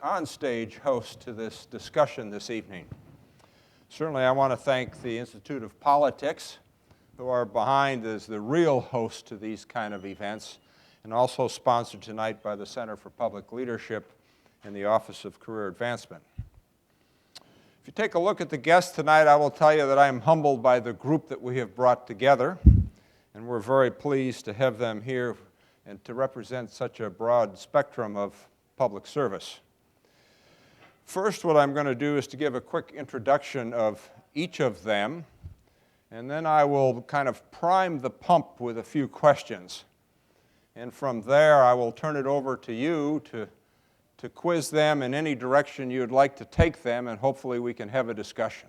on-stage host to this discussion this evening. Certainly I want to thank the Institute of Politics, who are behind as the real host to these kind of events, and also sponsored tonight by the Center for Public Leadership and the Office of Career Advancement. If you take a look at the guests tonight, I will tell you that I am humbled by the group that we have brought together, and we're very pleased to have them here and to represent such a broad spectrum of public service. First, what I'm going to do is to give a quick introduction of each of them, and then I will kind of prime the pump with a few questions. And from there, I will turn it over to you to quiz them in any direction you'd like to take them, and hopefully we can have a discussion.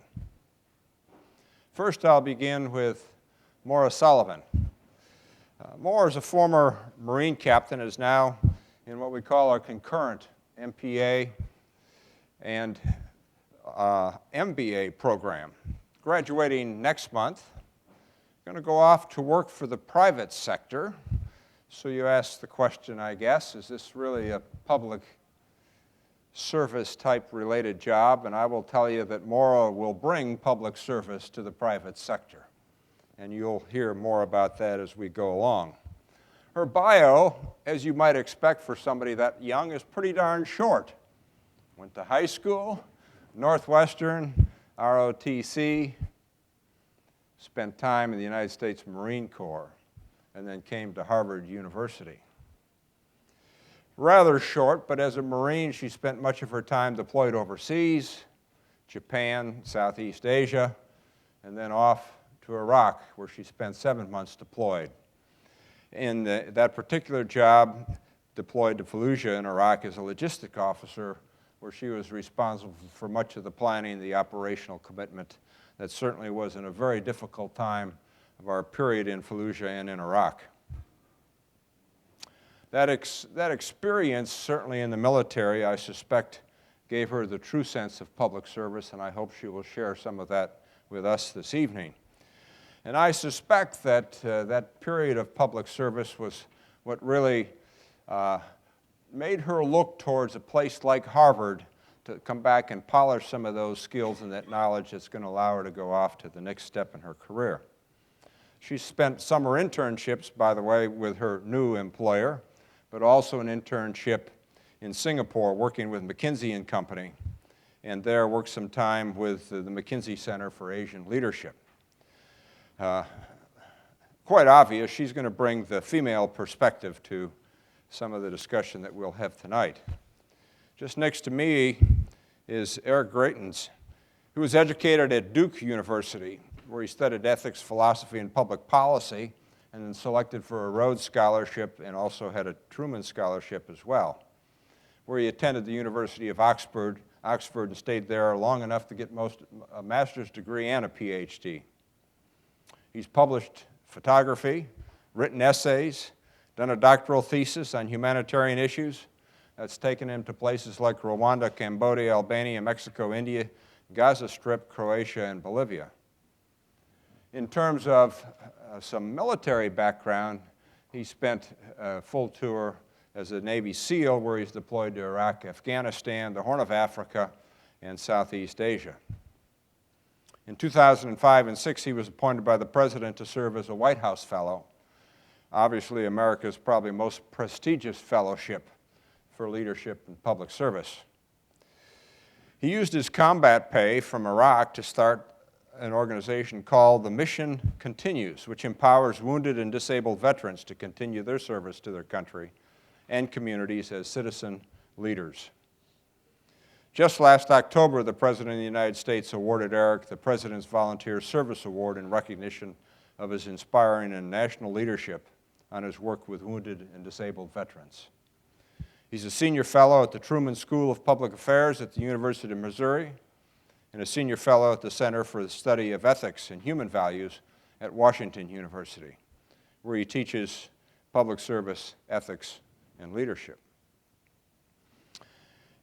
First, I'll begin with Maura Sullivan. Maura is a former Marine captain, is now in what we call our concurrent MPA and MBA program. Graduating next month, going to go off to work for the private sector. So you ask the question, I guess, is this really a public service type related job? And I will tell you that Maura will bring public service to the private sector. And you'll hear more about that as we go along. Her bio, as you might expect for somebody that young, is pretty darn short. Went to high school, Northwestern, ROTC, spent time in the United States Marine Corps, and then came to Harvard University. Rather short, but as a Marine, she spent much of her time deployed overseas, Japan, Southeast Asia, and then off to Iraq, where she spent 7 months deployed. In that particular job, deployed to Fallujah in Iraq as a logistic officer, where she was responsible for much of the planning, the operational commitment. That certainly was in a very difficult time of our period in Fallujah and in Iraq. That experience, certainly in the military, I suspect, gave her the true sense of public service, and I hope she will share some of that with us this evening. And I suspect that that period of public service was what really made her look towards a place like Harvard to come back and polish some of those skills and that knowledge that's going to allow her to go off to the next step in her career. She spent summer internships, by the way, with her new employer, but also an internship in Singapore working with McKinsey & Company, and there worked some time with the McKinsey Center for Asian Leadership. Quite obvious, she's going to bring the female perspective to some of the discussion that we'll have tonight. Just next to me is Eric Greitens, who was educated at Duke University, where he studied ethics, philosophy, and public policy, and then selected for a Rhodes Scholarship and also had a Truman Scholarship as well, where he attended the University of Oxford and stayed there long enough to get a master's degree and a PhD. He's published photography, written essays, done a doctoral thesis on humanitarian issues. That's taken him to places like Rwanda, Cambodia, Albania, Mexico, India, Gaza Strip, Croatia, and Bolivia. In terms of some military background, he spent a full tour as a Navy SEAL, where he's deployed to Iraq, Afghanistan, the Horn of Africa, and Southeast Asia. In 2005 and 2006, he was appointed by the President to serve as a White House Fellow, obviously America's probably most prestigious fellowship for leadership and public service. He used his combat pay from Iraq to start an organization called The Mission Continues, which empowers wounded and disabled veterans to continue their service to their country and communities as citizen leaders. Just last October, the President of the United States awarded Eric the President's Volunteer Service Award in recognition of his inspiring and national leadership on his work with wounded and disabled veterans. He's a senior fellow at the Truman School of Public Affairs at the University of Missouri and a senior fellow at the Center for the Study of Ethics and Human Values at Washington University, where he teaches public service, ethics, and leadership.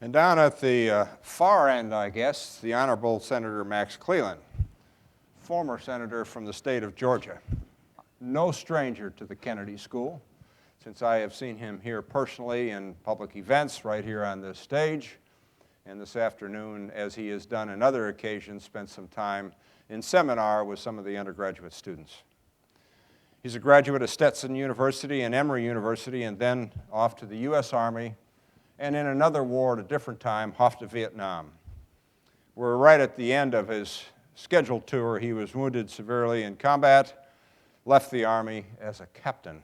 And down at the far end, I guess, the Honorable Senator Max Cleland, former senator from the state of Georgia. No stranger to the Kennedy School, since I have seen him here personally in public events right here on this stage, and this afternoon, as he has done on other occasions, spent some time in seminar with some of the undergraduate students. He's a graduate of Stetson University and Emory University, and then off to the U.S. Army, and in another war at a different time, off to Vietnam. We're right at the end of his scheduled tour. He was wounded severely in combat, left the Army as a captain.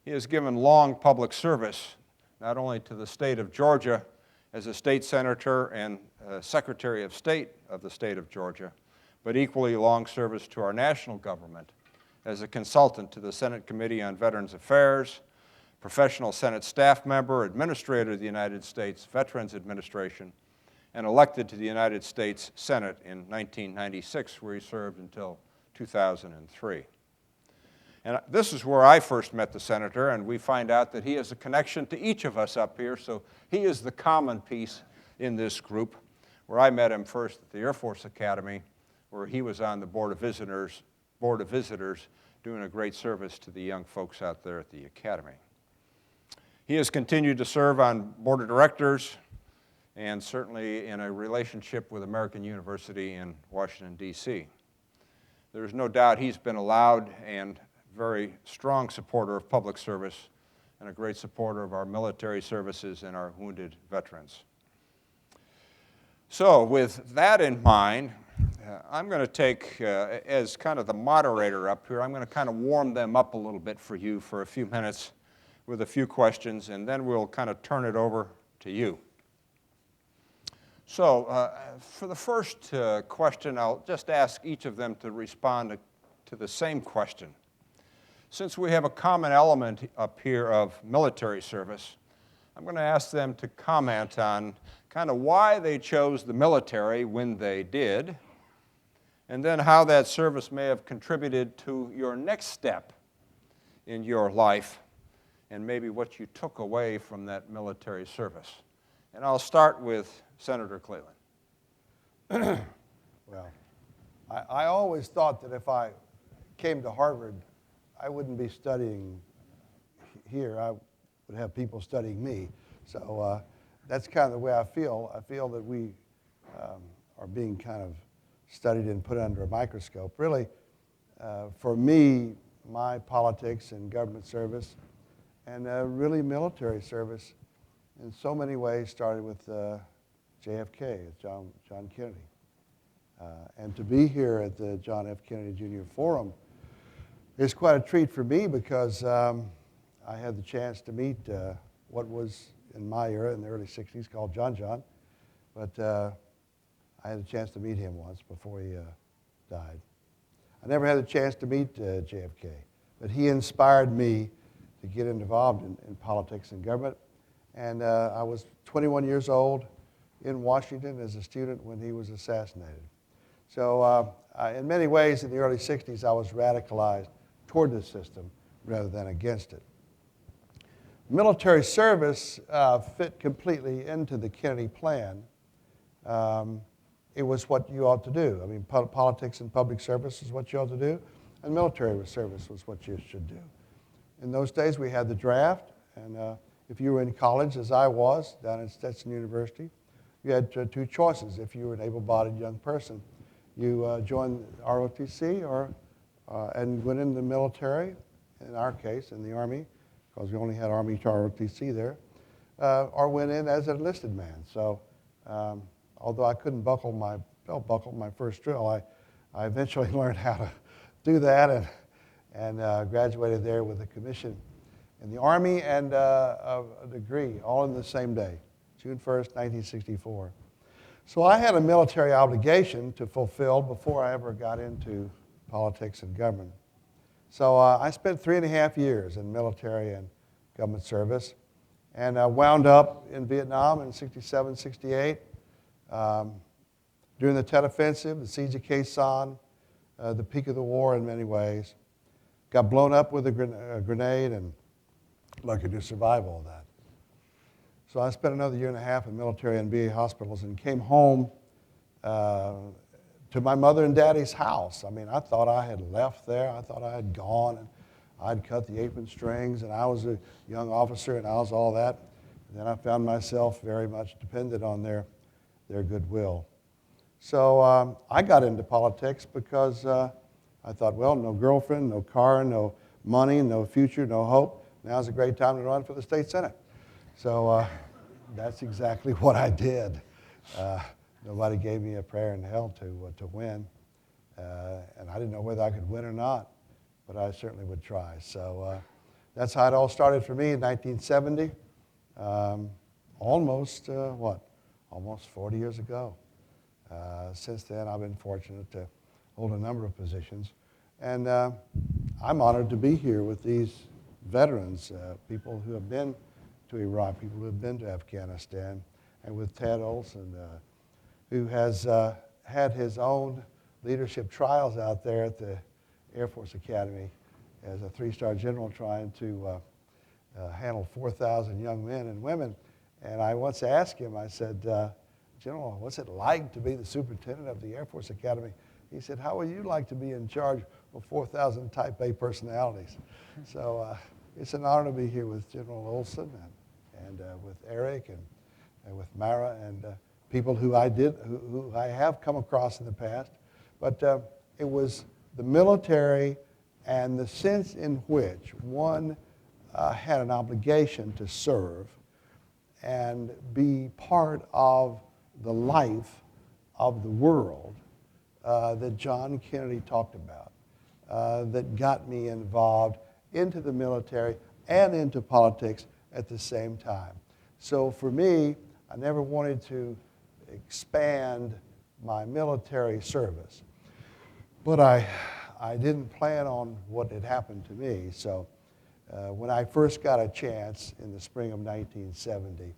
He has given long public service, not only to the state of Georgia as a state senator and Secretary of State of the state of Georgia, but equally long service to our national government as a consultant to the Senate Committee on Veterans Affairs, professional Senate staff member, administrator of the United States Veterans Administration, and elected to the United States Senate in 1996, where he served until 2003. And this is where I first met the senator, and we find out that he has a connection to each of us up here, so he is the common piece in this group, where I met him first at the Air Force Academy, where he was on the Board of Visitors, doing a great service to the young folks out there at the Academy. He has continued to serve on board of directors and certainly in a relationship with American University in Washington, D.C. There's no doubt he's been a loud and very strong supporter of public service and a great supporter of our military services and our wounded veterans. So with that in mind, I'm going to take, as kind of the moderator up here, I'm going to kind of warm them up a little bit for you for a few minutes with a few questions, and then we'll kind of turn it over to you. So for the first question, I'll just ask each of them to respond to the same question. Since we have a common element up here of military service, I'm going to ask them to comment on kind of why they chose the military when they did, and then how that service may have contributed to your next step in your life, and maybe what you took away from that military service. And I'll start with Senator Cleland. Well, I always thought that if I came to Harvard, I wouldn't be studying here. I would have people studying me. So that's kind of the way I feel. I feel that we are being kind of studied and put under a microscope. Really, for me, my politics and government service and really military service in so many ways started with JFK, John Kennedy. And to be here at the John F. Kennedy Jr. Forum is quite a treat for me because I had the chance to meet what was in my era in the early 60s called John, but I had a chance to meet him once before he died. I never had a chance to meet JFK, but he inspired me to get involved in politics and government. And I was 21 years old in Washington as a student when he was assassinated. So in many ways in the early 60s, I was radicalized toward the system rather than against it. Military service fit completely into the Kennedy plan. It was what you ought to do. I mean, politics and public service is what you ought to do, and military service was what you should do. In those days, we had the draft, and if you were in college, as I was, down at Stetson University, you had two choices. If you were an able-bodied young person, you joined ROTC and went into the military, in our case, in the Army, because we only had Army to ROTC there, or went in as an enlisted man. So although I couldn't belt buckle my first drill, I eventually learned how to do that and graduated there with a commission in the Army and a degree, all in the same day, June 1st, 1964. So I had a military obligation to fulfill before I ever got into politics and government. So I spent 3.5 years in military and government service and wound up in Vietnam in 67, 68. During the Tet Offensive, the siege of Khe Sanh, the peak of the war in many ways. Got blown up with a grenade and lucky to survive all that. So I spent another 1.5 years in military and VA hospitals and came home to my mother and daddy's house. I mean, I thought I had left there. I thought I had gone and I'd cut the apron strings and I was a young officer and I was all that. Then I found myself very much dependent on their goodwill. So I got into politics because I thought, well, no girlfriend, no car, no money, no future, no hope. Now's a great time to run for the state senate. So that's exactly what I did. Nobody gave me a prayer in hell to win. And I didn't know whether I could win or not, but I certainly would try. So that's how it all started for me in 1970, almost 40 years ago. Since then, I've been fortunate to hold a number of positions. And I'm honored to be here with these veterans, people who have been to Iraq, people who have been to Afghanistan, and with Ted Olson, who has had his own leadership trials out there at the Air Force Academy as a 3-star general trying to handle 4,000 young men and women. And I once asked him, I said, General, what's it like to be the superintendent of the Air Force Academy? He said, how would you like to be in charge of 4,000 Type A personalities? So it's an honor to be here with General Olson and with Eric and with Mara and people who I have come across in the past. But it was the military and the sense in which one had an obligation to serve and be part of the life of the world that John Kennedy talked about, that got me involved into the military and into politics at the same time. So for me, I never wanted to expand my military service, but I didn't plan on what had happened to me. So when I first got a chance in the spring of 1970,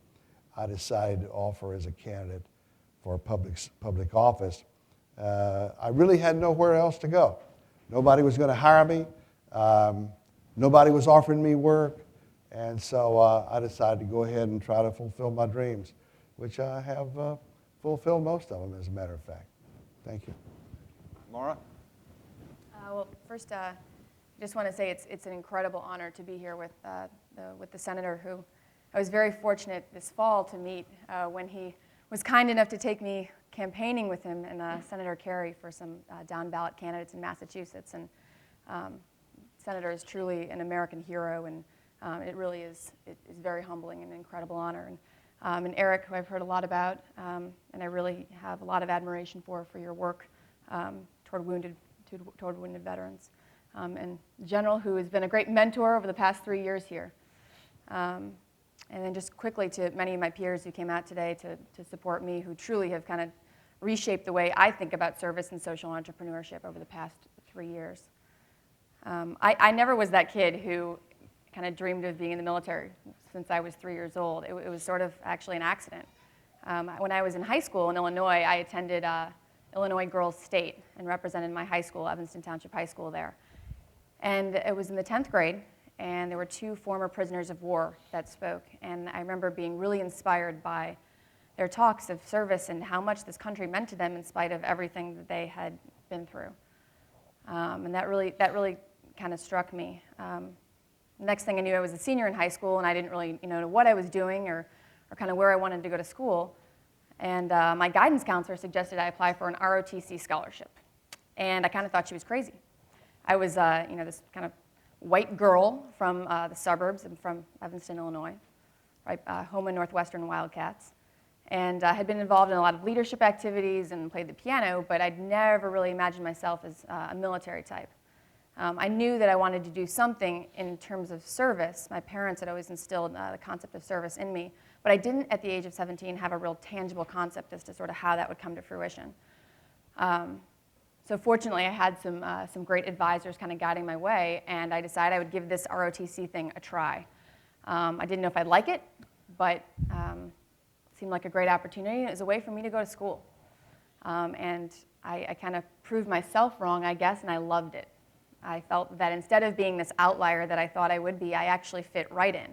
I decided to offer as a candidate for public office. I really had nowhere else to go. Nobody was going to hire me. Nobody was offering me work. And so I decided to go ahead and try to fulfill my dreams, which I have fulfilled most of them, as a matter of fact. Thank you. Laura? Well, first, I just want to say it's an incredible honor to be here with the senator who I was very fortunate this fall to meet when he was kind enough to take me campaigning with him and Senator Kerry for some down-ballot candidates in Massachusetts. And Senator is truly an American hero, and it really is very humbling and an incredible honor. And Eric, who I've heard a lot about, and I really have a lot of admiration for your work toward wounded veterans. And General, who has been a great mentor over the past 3 years here. And then just quickly to many of my peers who came out today to support me, who truly have kind of reshaped the way I think about service and social entrepreneurship over the past 3 years. I never was that kid who kind of dreamed of being in the military since I was 3 years old. It was sort of actually an accident. When I was in high school in Illinois, I attended Illinois Girls State and represented my high school, Evanston Township High School there. And it was in the 10th grade, and there were 2 former prisoners of war that spoke. And I remember being really inspired by their talks of service and how much this country meant to them in spite of everything that they had been through. And that really kind of struck me. Next thing I knew, I was a senior in high school, and I didn't really know what I was doing or kind of where I wanted to go to school. And my guidance counselor suggested I apply for an ROTC scholarship. And I kind of thought she was crazy. I was this kind of white girl from the suburbs. I'm from Evanston, Illinois, right, home of Northwestern Wildcats. And I had been involved in a lot of leadership activities and played the piano, but I'd never really imagined myself as a military type. I knew that I wanted to do something in terms of service. My parents had always instilled the concept of service in me, but I didn't, at the age of 17, have a real tangible concept as to sort of how that would come to fruition. So fortunately, I had some great advisors kind of guiding my way, and I decided I would give this ROTC thing a try. I didn't know if I'd like it, but it seemed like a great opportunity. It was a way for me to go to school. And I kind of proved myself wrong, I guess, and I loved it. I felt that instead of being this outlier that I thought I would be, I actually fit right in.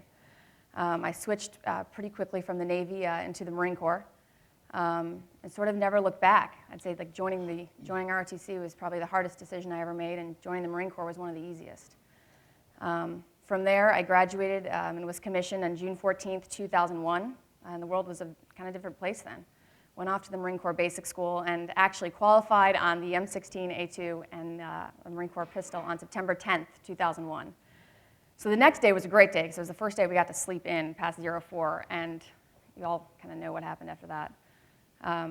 I switched pretty quickly from the Navy into the Marine Corps, and sort of never looked back. I'd say like joining ROTC was probably the hardest decision I ever made, and joining the Marine Corps was one of the easiest. From there, I graduated and was commissioned on June 14th, 2001, and the world was a kind of different place then. Went off to the Marine Corps Basic School and actually qualified on the M16A2 and a Marine Corps pistol on September 10th, 2001. So the next day was a great day because it was the first day we got to sleep in past 04, and you all kind of know what happened after that. I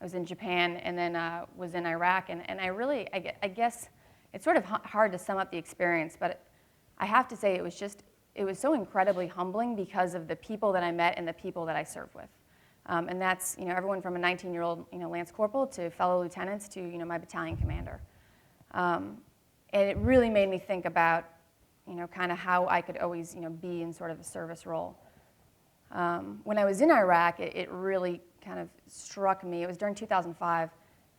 was in Japan and then was in Iraq, and I guess it's sort of hard to sum up the experience, but I have to say it was so incredibly humbling because of the people that I met and the people that I served with. And that's everyone from a 19-year-old Lance Corporal to fellow lieutenants to my battalion commander. And it really made me think about kind of how I could always be in sort of a service role. When I was in Iraq, it really kind of struck me. It was during 2005.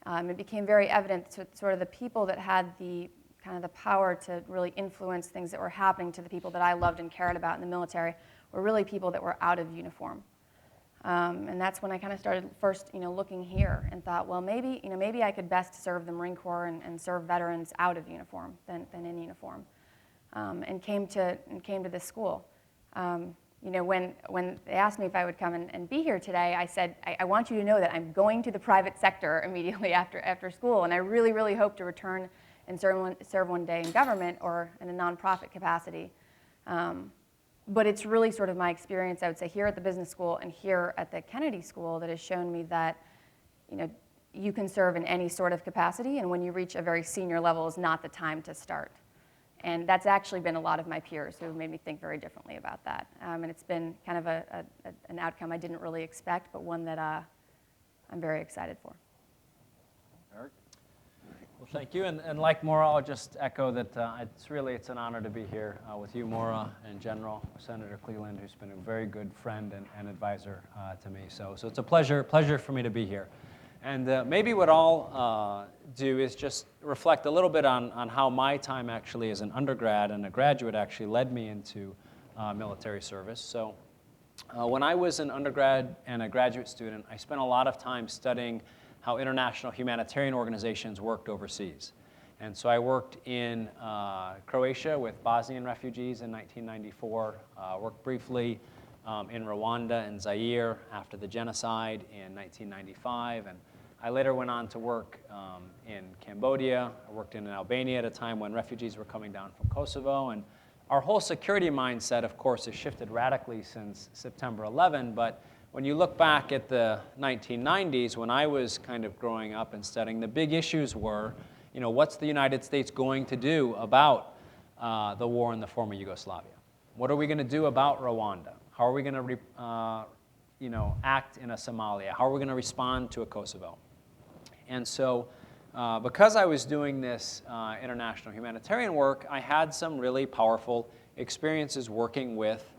It became very evident to sort of the people that had the kind of the power to really influence things that were happening to the people that I loved and cared about in the military were really people that were out of uniform. And that's when I kind of started first, looking here and thought, well, maybe I could best serve the Marine Corps and serve veterans out of uniform than in uniform. And came to this school. When they asked me if I would come and be here today, I said, I want you to know that I'm going to the private sector immediately after school, and I really, really hope to return and serve one day in government or in a nonprofit capacity. But it's really sort of my experience, I would say, here at the business school and here at the Kennedy School that has shown me that, you can serve in any sort of capacity, and when you reach a very senior level is not the time to start. And that's actually been a lot of my peers who have made me think very differently about that. And it's been kind of an outcome I didn't really expect, but one that I'm very excited for. Eric? Well, thank you. And like Maura, I'll just echo that it's an honor to be here with you, Maura, and General Senator Cleland, who's been a very good friend and advisor to me. So it's a pleasure for me to be here. And maybe what I'll do is just reflect a little bit on how my time actually as an undergrad and a graduate actually led me into military service. So when I was an undergrad and a graduate student, I spent a lot of time studying how international humanitarian organizations worked overseas. And so I worked in Croatia with Bosnian refugees in 1994, worked briefly in Rwanda and Zaire after the genocide in 1995, and I later went on to work in Cambodia. I worked in Albania at a time when refugees were coming down from Kosovo, and our whole security mindset, of course, has shifted radically since September 11, but when you look back at the 1990s, when I was kind of growing up and studying, the big issues were, what's the United States going to do about the war in the former Yugoslavia? What are we going to do about Rwanda? How are we going to, act in a Somalia? How are we going to respond to a Kosovo? And so, because I was doing this international humanitarian work, I had some really powerful experiences working with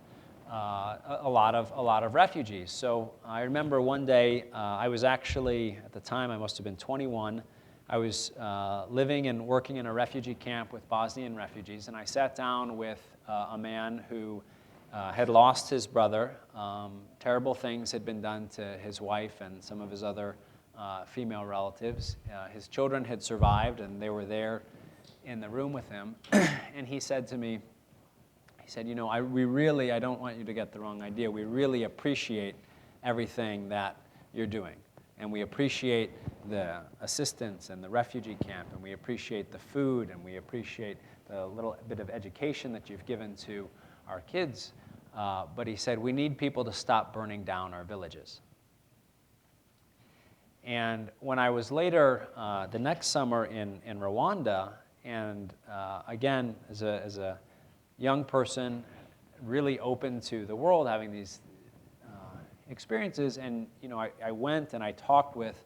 a lot of refugees. So I remember one day, I was actually, at the time, I must have been 21. I was living and working in a refugee camp with Bosnian refugees, and I sat down with a man who had lost his brother. Terrible things had been done to his wife and some of his other female relatives. His children had survived, and they were there in the room with him. And he said to me, I don't want you to get the wrong idea. We really appreciate everything that you're doing. And we appreciate the assistance and the refugee camp, and we appreciate the food, and we appreciate the little bit of education that you've given to our kids. But he said, we need people to stop burning down our villages. And when I was later, the next summer in Rwanda, and again, as a young person, really open to the world, having these experiences, and I went and I talked with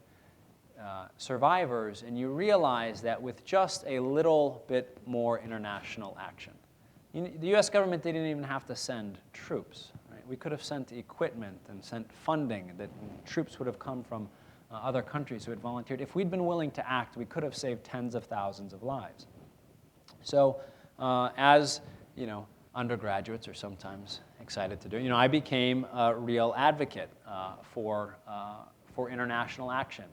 survivors, and you realize that with just a little bit more international action, the U.S. government didn't even have to send troops. Right? We could have sent equipment and sent funding, that troops would have come from other countries who had volunteered. If we'd been willing to act, we could have saved tens of thousands of lives. So as undergraduates are sometimes excited to do, I became a real advocate for international action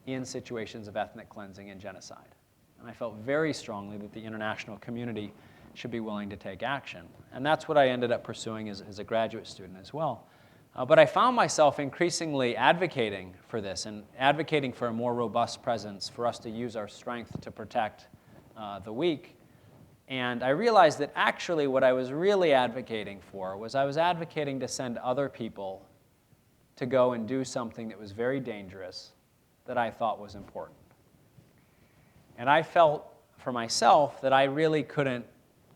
in situations of ethnic cleansing and genocide. And I felt very strongly that the international community should be willing to take action. And that's what I ended up pursuing as a graduate student as well. But I found myself increasingly advocating for this and advocating for a more robust presence, for us to use our strength to protect the weak. And I realized that actually what I was really advocating for was I was advocating to send other people to go and do something that was very dangerous that I thought was important. And I felt for myself that I really couldn't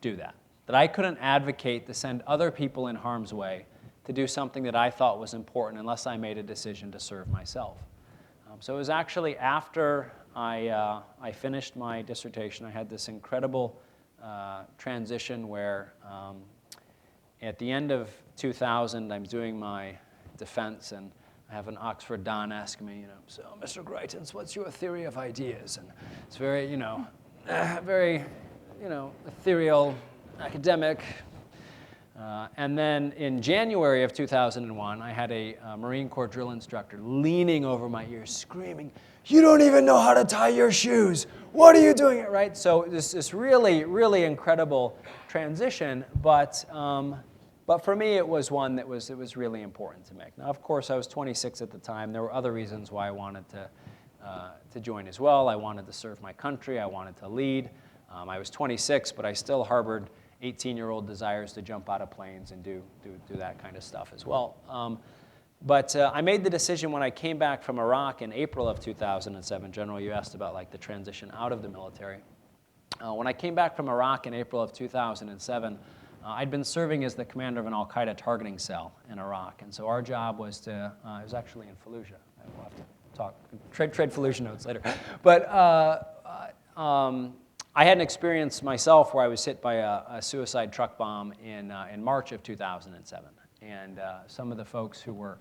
do that I couldn't advocate to send other people in harm's way to do something that I thought was important unless I made a decision to serve myself. So it was actually after I finished my dissertation, I had this incredible transition where at the end of 2000, I'm doing my defense, and I have an Oxford Don ask me, so Mr. Greitens, what's your theory of ideas? And it's very, very, ethereal, academic. And then in January of 2001, I had a Marine Corps drill instructor leaning over my ear, screaming, "You don't even know how to tie your shoes. What are you doing?" Right? So this really, really incredible transition, but for me it was one that was really important to make. Now, of course, I was 26 at the time. There were other reasons why I wanted to join as well. I wanted to serve my country. I wanted to lead. I was 26, but I still harbored 18-year-old desires to jump out of planes and do that kind of stuff as well. But I made the decision when I came back from Iraq in April of 2007. General, you asked about like the transition out of the military. When I came back from Iraq in April of 2007, I'd been serving as the commander of an al-Qaeda targeting cell in Iraq. And so our job was to, it was actually in Fallujah. We'll have to talk, trade Fallujah notes later. But I had an experience myself where I was hit by a suicide truck bomb in March of 2007. And some of the folks who were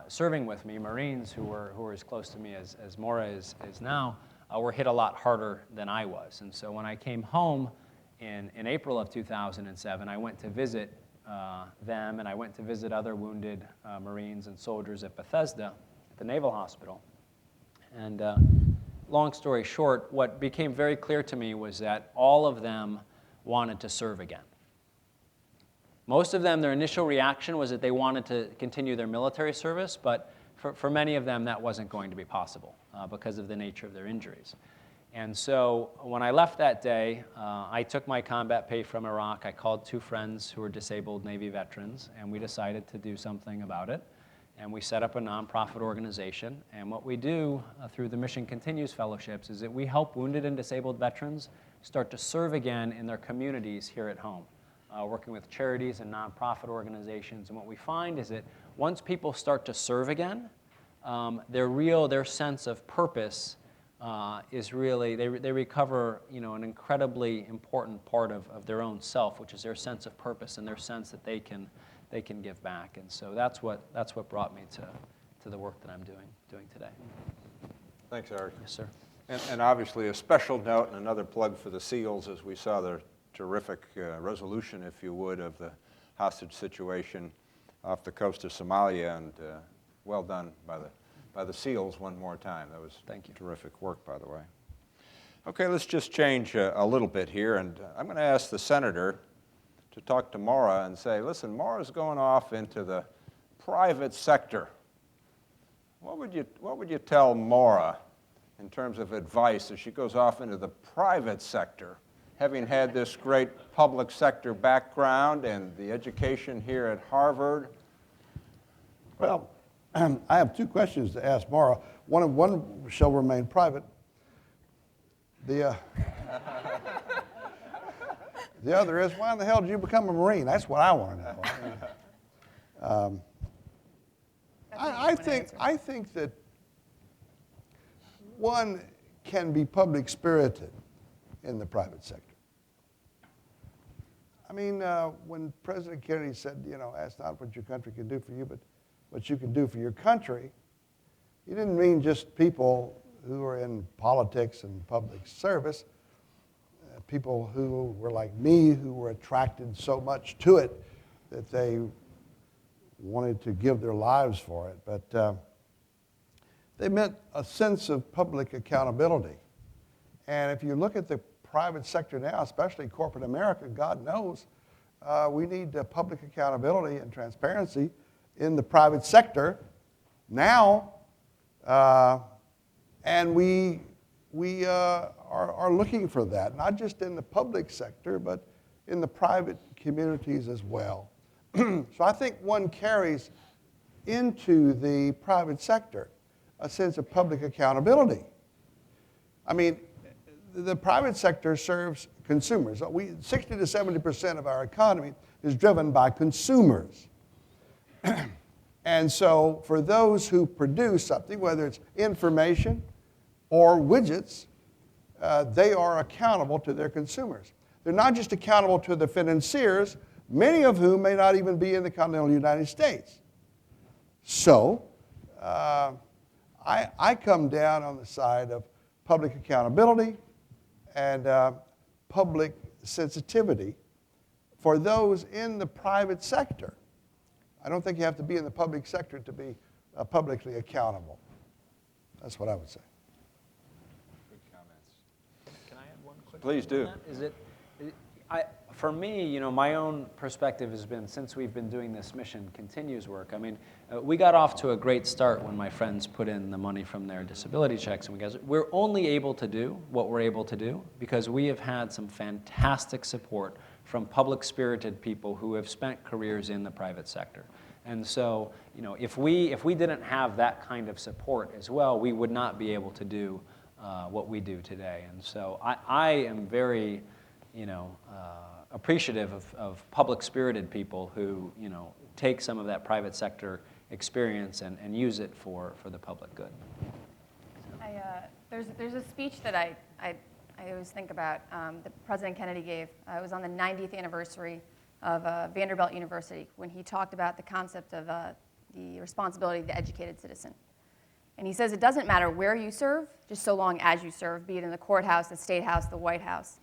serving with me, Marines who were as close to me as Maura is now, were hit a lot harder than I was. And so when I came home in April of 2007, I went to visit them, and I went to visit other wounded Marines and soldiers at Bethesda, at the Naval Hospital. And long story short, what became very clear to me was that all of them wanted to serve again. Most of them, their initial reaction was that they wanted to continue their military service, but for many of them, that wasn't going to be possible because of the nature of their injuries. And so when I left that day, I took my combat pay from Iraq. I called 2 friends who were disabled Navy veterans, and we decided to do something about it. And we set up a nonprofit organization. And what we do through the Mission Continues Fellowships is that we help wounded and disabled veterans start to serve again in their communities here at home, working with charities and nonprofit organizations. And what we find is that once people start to serve again, their sense of purpose is really, they recover an incredibly important part of their own self, which is their sense of purpose and their sense that they can give back. And so that's what brought me to the work that I'm doing today. Thanks, Eric. Yes, sir. And obviously a special note and another plug for the SEALs as we saw their terrific resolution, if you would, of the hostage situation off the coast of Somalia, and well done by the SEALs one more time. That was terrific work, by the way. Okay, let's just change a little bit here, and I'm going to ask the Senator to talk to Maura and say, listen, Maura's going off into the private sector. What would you tell Maura in terms of advice as she goes off into the private sector, having had this great public sector background and the education here at Harvard? Well, I have 2 questions to ask Maura. One shall remain private. The other is, why in the hell did you become a Marine? That's what I want to know. I think that one can be public spirited in the private sector. I mean, when President Kennedy said, ask not what your country can do for you, but what you can do for your country, he didn't mean just people who are in politics and public service, people who were like me, who were attracted so much to it that they wanted to give their lives for it. But they meant a sense of public accountability. And if you look at the private sector now, especially corporate America, God knows, we need public accountability and transparency in the private sector now, and we are looking for that, not just in the public sector, but in the private communities as well. So I think one carries into the private sector a sense of public accountability. I mean, the private sector serves consumers. 60 to 70% of our economy is driven by consumers. And so for those who produce something, whether it's information or widgets, they are accountable to their consumers. They're not just accountable to the financiers, many of whom may not even be in the continental United States. So I come down on the side of public accountability and public sensitivity for those in the private sector. I don't think you have to be in the public sector to be publicly accountable. That's what I would say. Good comments. Can I add one quick Please thing do. on that? For me, my own perspective has been, since we've been doing this mission continues work, I mean, we got off to a great start when my friends put in the money from their disability checks. And we're only able to do what we're able to do because we have had some fantastic support from public-spirited people who have spent careers in the private sector. And so, if we didn't have that kind of support as well, we would not be able to do what we do today. And so I am very, appreciative of public-spirited people who, take some of that private sector experience and use it for the public good. There's a speech that I always think about that President Kennedy gave. It was on the 90th anniversary of Vanderbilt University when he talked about the concept of the responsibility of the educated citizen. And he says it doesn't matter where you serve, just so long as you serve, be it in the courthouse, the State House, the White House.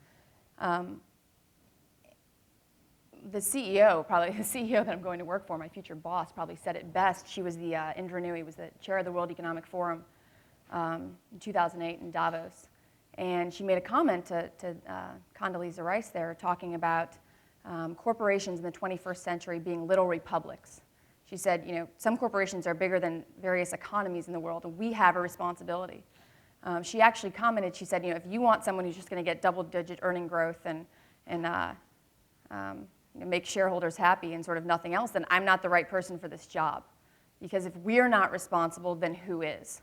The CEO that I'm going to work for, my future boss, probably said it best. She was Indra Nooyi was the chair of the World Economic Forum in 2008 in Davos. And she made a comment to Condoleezza Rice there talking about corporations in the 21st century being little republics. She said, some corporations are bigger than various economies in the world, and we have a responsibility. She actually commented, she said, if you want someone who's just going to get double-digit earning growth and make shareholders happy and sort of nothing else, then I'm not the right person for this job. Because if we're not responsible, then who is?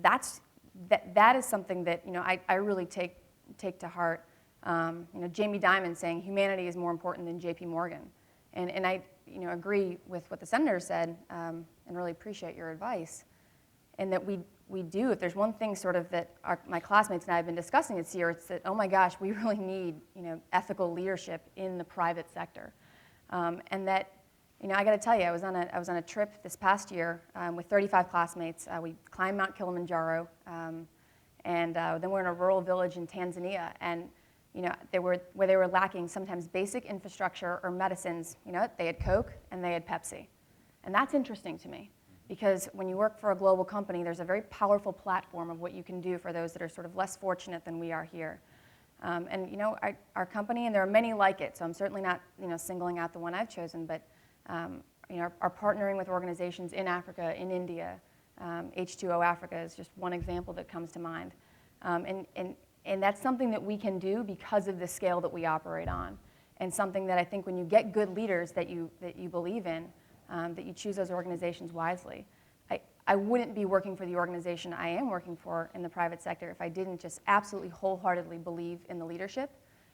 That is something that I really take to heart. Jamie Dimon saying humanity is more important than J.P. Morgan, and I agree with what the senator said, and really appreciate your advice. And that we do, if there's one thing sort of that my classmates and I have been discussing this year, it's that, oh my gosh, we really need ethical leadership in the private sector, and that. I got to tell you, I was on a trip this past year with 35 classmates. We climbed Mount Kilimanjaro, and then we're in a rural village in Tanzania. And where they were lacking sometimes basic infrastructure or medicines. They had Coke and they had Pepsi, and that's interesting to me because when you work for a global company, there's a very powerful platform of what you can do for those that are sort of less fortunate than we are here. And our company, and there are many like it. So I'm certainly not singling out the one I've chosen, but. Are partnering with organizations in Africa, in India. H2O Africa is just one example that comes to mind. And that's something that we can do because of the scale that we operate on. And something that I think when you get good leaders that you believe in, that you choose those organizations wisely. I wouldn't be working for the organization I am working for in the private sector if I didn't just absolutely wholeheartedly believe in the leadership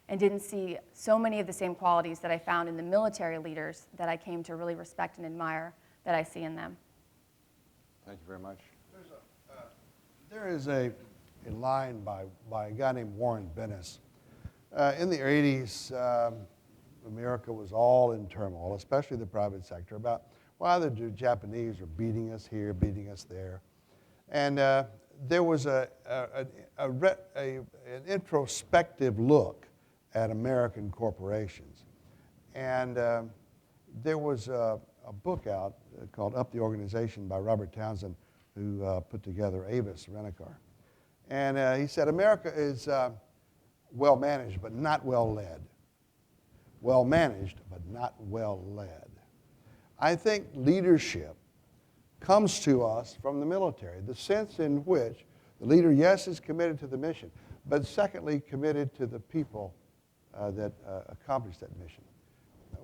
and didn't see so many of the same qualities that I found in the military leaders that I came to really respect and admire that I see in them. Thank you very much. There is a line by a guy named Warren Bennis. In the 80s, America was all in turmoil, especially the private sector, about why the Japanese are beating us here, beating us there. And there was an introspective look at American corporations. And there was a book out called Up the Organization by Robert Townsend, who put together Avis Rent-A-Car. And he said, America is well managed, but not well led. Well managed, but not well led. I think leadership comes to us from the military, the sense in which the leader, yes, is committed to the mission, but secondly, committed to the people that accomplish that mission.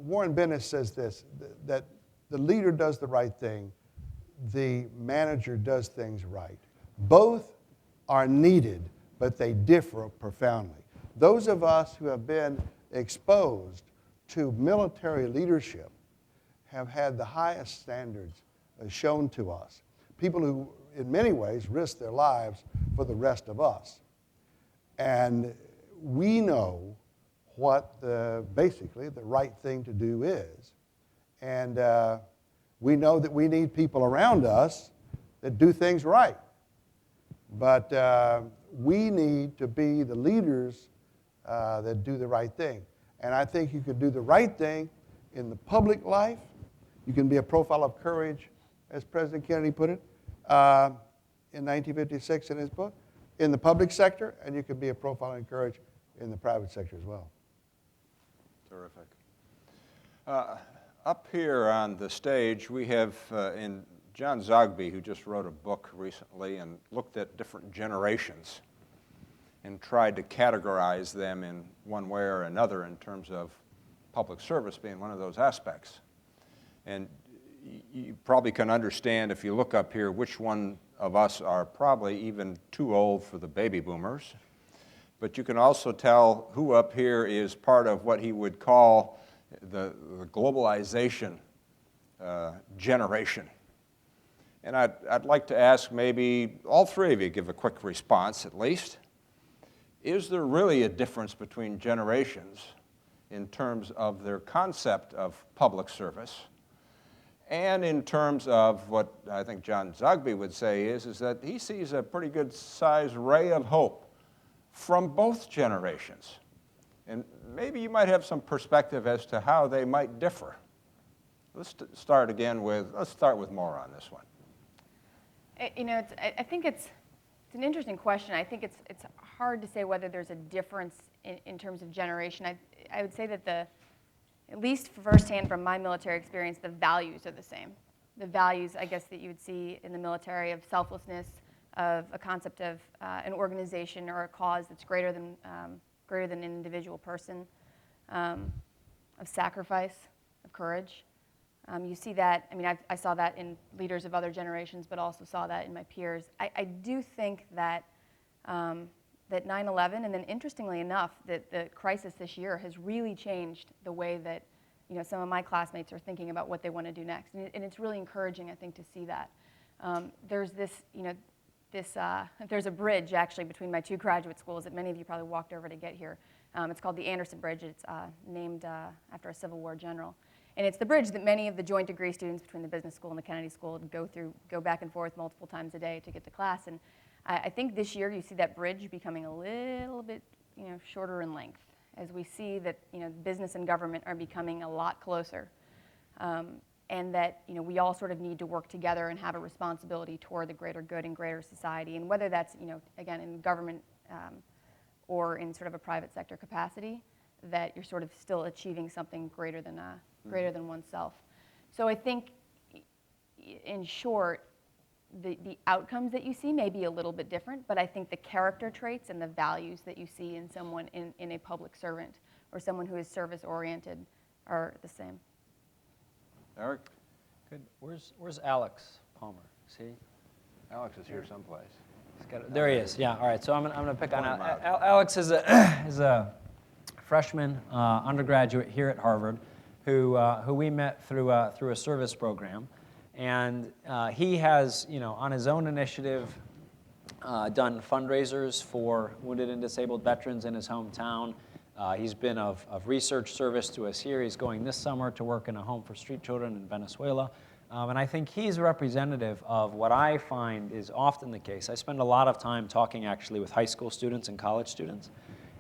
Warren Bennis says this, that the leader does the right thing, the manager does things right. Both are needed, but they differ profoundly. Those of us who have been exposed to military leadership have had the highest standards shown to us. People who, in many ways, risk their lives for the rest of us. And we know what basically the right thing to do is. And we know that we need people around us that do things right. But we need to be the leaders that do the right thing. And I think you could do the right thing in the public life. You can be a profile of courage, as President Kennedy put it in 1956 in his book, in the public sector, and you can be a profile in courage in the private sector as well. Terrific. Up here on the stage, we have in John Zogby, who just wrote a book recently and looked at different generations and tried to categorize them in one way or another in terms of public service being one of those aspects. And you probably can understand if you look up here which one of us are probably even too old for the baby boomers. But you can also tell who up here is part of what he would call the globalization generation. And I'd like to ask maybe all three of you give a quick response at least. Is there really a difference between generations in terms of their concept of public service and in terms of what I think John Zogby would say is that he sees a pretty good sized ray of hope from both generations? And maybe you might have some perspective as to how they might differ. Let's start with Maura on this one. You know, I think it's an interesting question. I think it's hard to say whether there's a difference in terms of generation. I would say that at least firsthand from my military experience, the values are the same. The values, I guess, that you would see in the military of selflessness, of a concept of an organization or a cause that's greater than an individual person, of sacrifice, of courage. You see that, I mean, I saw that in leaders of other generations, but also saw that in my peers. I do think that that 9/11, and then interestingly enough, that the crisis this year has really changed the way that, you know, some of my classmates are thinking about what they want to do next. And it's really encouraging, I think, to see that. There's this, you know, there's a bridge actually between my two graduate schools that many of you probably walked over to get here. It's called the Anderson Bridge. It's named after a Civil War general. And it's the bridge that many of the joint degree students between the business school and the Kennedy School go back and forth multiple times a day to get to class. And I think this year you see that bridge becoming a little bit, you know, shorter in length as we see that, you know, business and government are becoming a lot closer. And that, you know, we all sort of need to work together and have a responsibility toward the greater good and greater society. And whether that's, you know, again, in government or in sort of a private sector capacity, that you're sort of still achieving something greater than oneself. So I think, in short, the outcomes that you see may be a little bit different, but I think the character traits and the values that you see in someone in a public servant or someone who is service-oriented are the same. Eric? Good. Where's Alex Palmer? See? Alex is here someplace. There he is. Yeah. All right. So I'm going to pick on Point him out. Alex is a freshman undergraduate here at Harvard, who we met through a service program, and he has, you know, on his own initiative, done fundraisers for wounded and disabled veterans in his hometown. He's been of research service to us here. He's going this summer to work in a home for street children in Venezuela. And I think he's representative of what I find is often the case. I spend a lot of time talking actually with high school students and college students.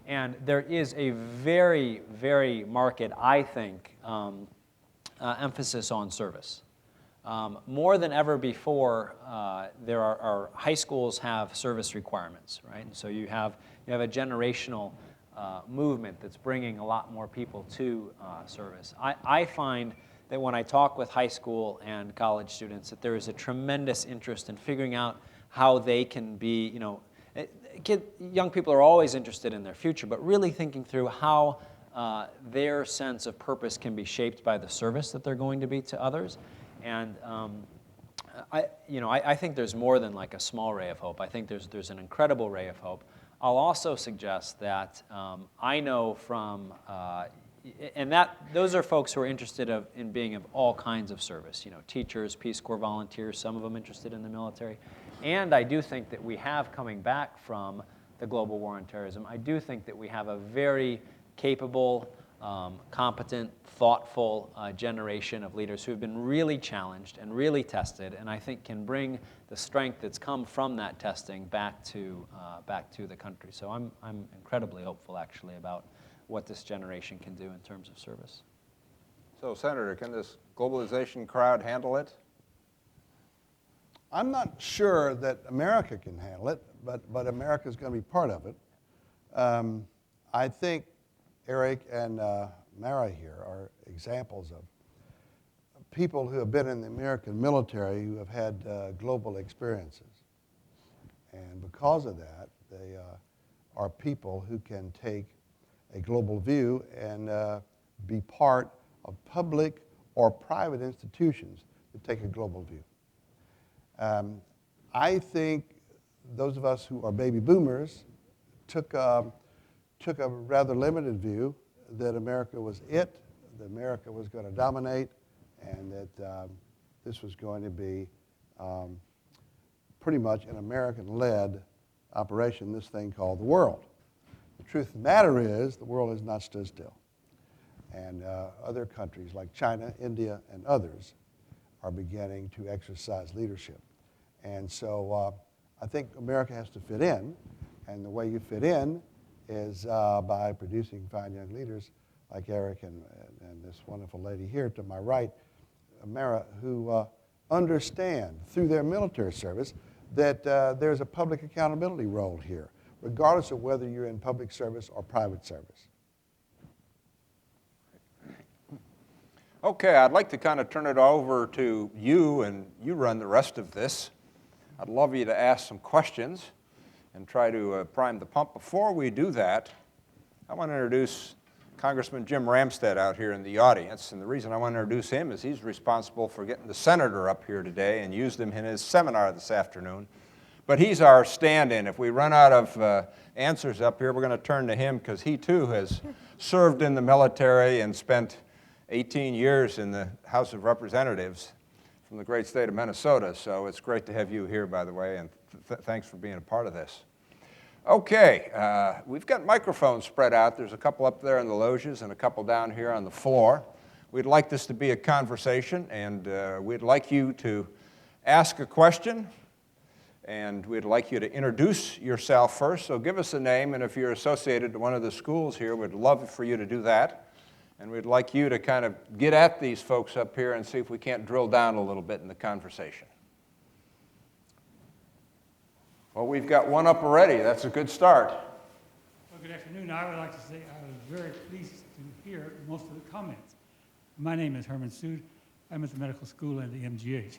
And there is a very, very marked, I think, emphasis on service. More than ever before, there are high schools have service requirements, right? And so you have a generational movement that's bringing a lot more people to service. I find that when I talk with high school and college students that there is a tremendous interest in figuring out how they can be, young people are always interested in their future, but really thinking through how their sense of purpose can be shaped by the service that they're going to be to others. And I think there's more than like a small ray of hope. I think there's an incredible ray of hope. I'll also suggest that I know from, those are folks who are interested in being of all kinds of service, teachers, Peace Corps volunteers, some of them interested in the military. And I do think that we have, coming back from the global war on terrorism, I do think that we have a very capable, competent, thoughtful generation of leaders who have been really challenged and really tested, and I think can bring the strength that's come from that testing back to the country. So I'm incredibly hopeful, actually, about what this generation can do in terms of service. So, Senator, can this globalization crowd handle it? I'm not sure that America can handle it, but America's going to be part of it. I think Eric and Mara here are examples of people who have been in the American military who have had global experiences. And because of that, they are people who can take a global view and be part of public or private institutions that take a global view. I think those of us who are baby boomers took a rather limited view that America was it, that America was going to dominate, and that this was going to be pretty much an American-led operation, this thing called the world. The truth of the matter is the world has not stood still. And other countries like China, India, and others are beginning to exercise leadership. And so I think America has to fit in, and the way you fit in is by producing fine young leaders like Eric and this wonderful lady here to my right, Mara, who understand through their military service that there's a public accountability role here, regardless of whether you're in public service or private service. Okay, I'd like to kind of turn it over to you, and you run the rest of this. I'd love you to ask some questions and try to prime the pump. Before we do that, I want to introduce Congressman Jim Ramstad out here in the audience. And the reason I want to introduce him is he's responsible for getting the senator up here today and used him in his seminar this afternoon. But he's our stand-in. If we run out of answers up here, we're going to turn to him because he too has served in the military and spent 18 years in the House of Representatives from the great state of Minnesota. So it's great to have you here, by the way, and thanks for being a part of this. Okay, we've got microphones spread out. There's a couple up there in the loges and a couple down here on the floor. We'd like this to be a conversation, and we'd like you to ask a question, and we'd like you to introduce yourself first. So give us a name, and if you're associated to one of the schools here, we'd love for you to do that. And we'd like you to kind of get at these folks up here and see if we can't drill down a little bit in the conversation. Well, we've got one up already. That's a good start. Well, good afternoon. I would like to say I was very pleased to hear most of the comments. My name is Herman Sood. I'm at the medical school and the MGH.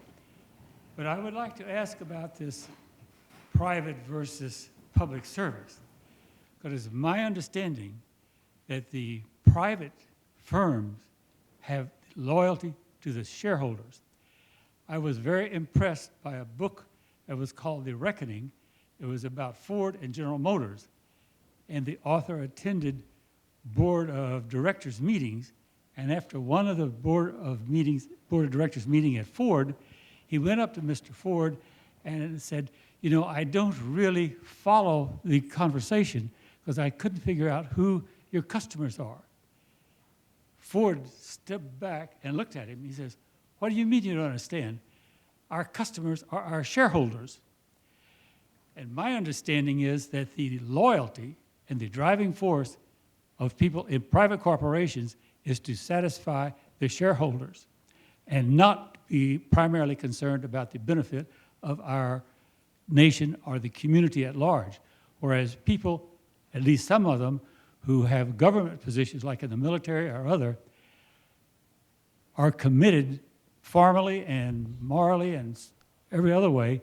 But I would like to ask about this private versus public service. Because it's my understanding that the private firms have loyalty to the shareholders. I was very impressed by a book that was called The Reckoning. It was about Ford and General Motors. And the author attended board of directors meetings. And after one of the board of directors meeting at Ford, he went up to Mr. Ford and said, you know, I don't really follow the conversation because I couldn't figure out who your customers are. Ford stepped back and looked at him. He says, what do you mean you don't understand? Our customers are our shareholders. And my understanding is that the loyalty and the driving force of people in private corporations is to satisfy the shareholders and not be primarily concerned about the benefit of our nation or the community at large. Whereas people, at least some of them, who have government positions like in the military or other are committed formally and morally and every other way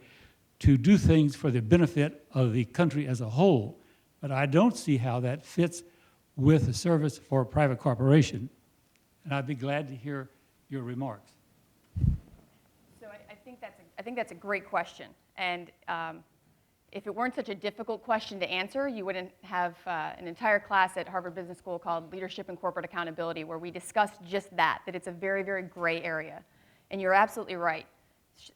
to do things for the benefit of the country as a whole. But I don't see how that fits with a service for a private corporation. And I'd be glad to hear your remarks. So I think that's a great question. And if it weren't such a difficult question to answer, you wouldn't have an entire class at Harvard Business School called Leadership and Corporate Accountability, where we discussed just that it's a very, very gray area. And you're absolutely right.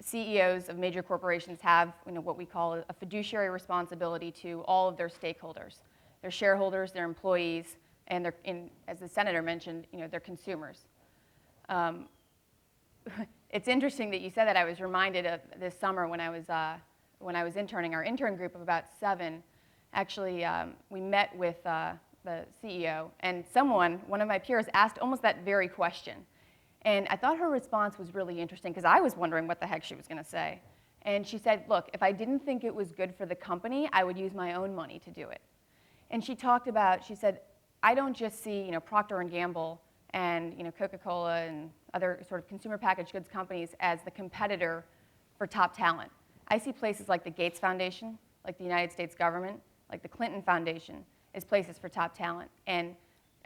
CEOs of major corporations have what we call a fiduciary responsibility to all of their stakeholders, their shareholders, their employees, and as the senator mentioned, their consumers. It's interesting that you said that. I was reminded of this summer when I was interning. Our intern group of about 7, actually, we met with the CEO, and one of my peers, asked almost that very question. And I thought her response was really interesting because I was wondering what the heck she was going to say. And she said, look, if I didn't think it was good for the company, I would use my own money to do it. And she said, I don't just see Procter & Gamble and Coca-Cola and other sort of consumer packaged goods companies as the competitor for top talent. I see places like the Gates Foundation, like the United States government, like the Clinton Foundation as places for top talent,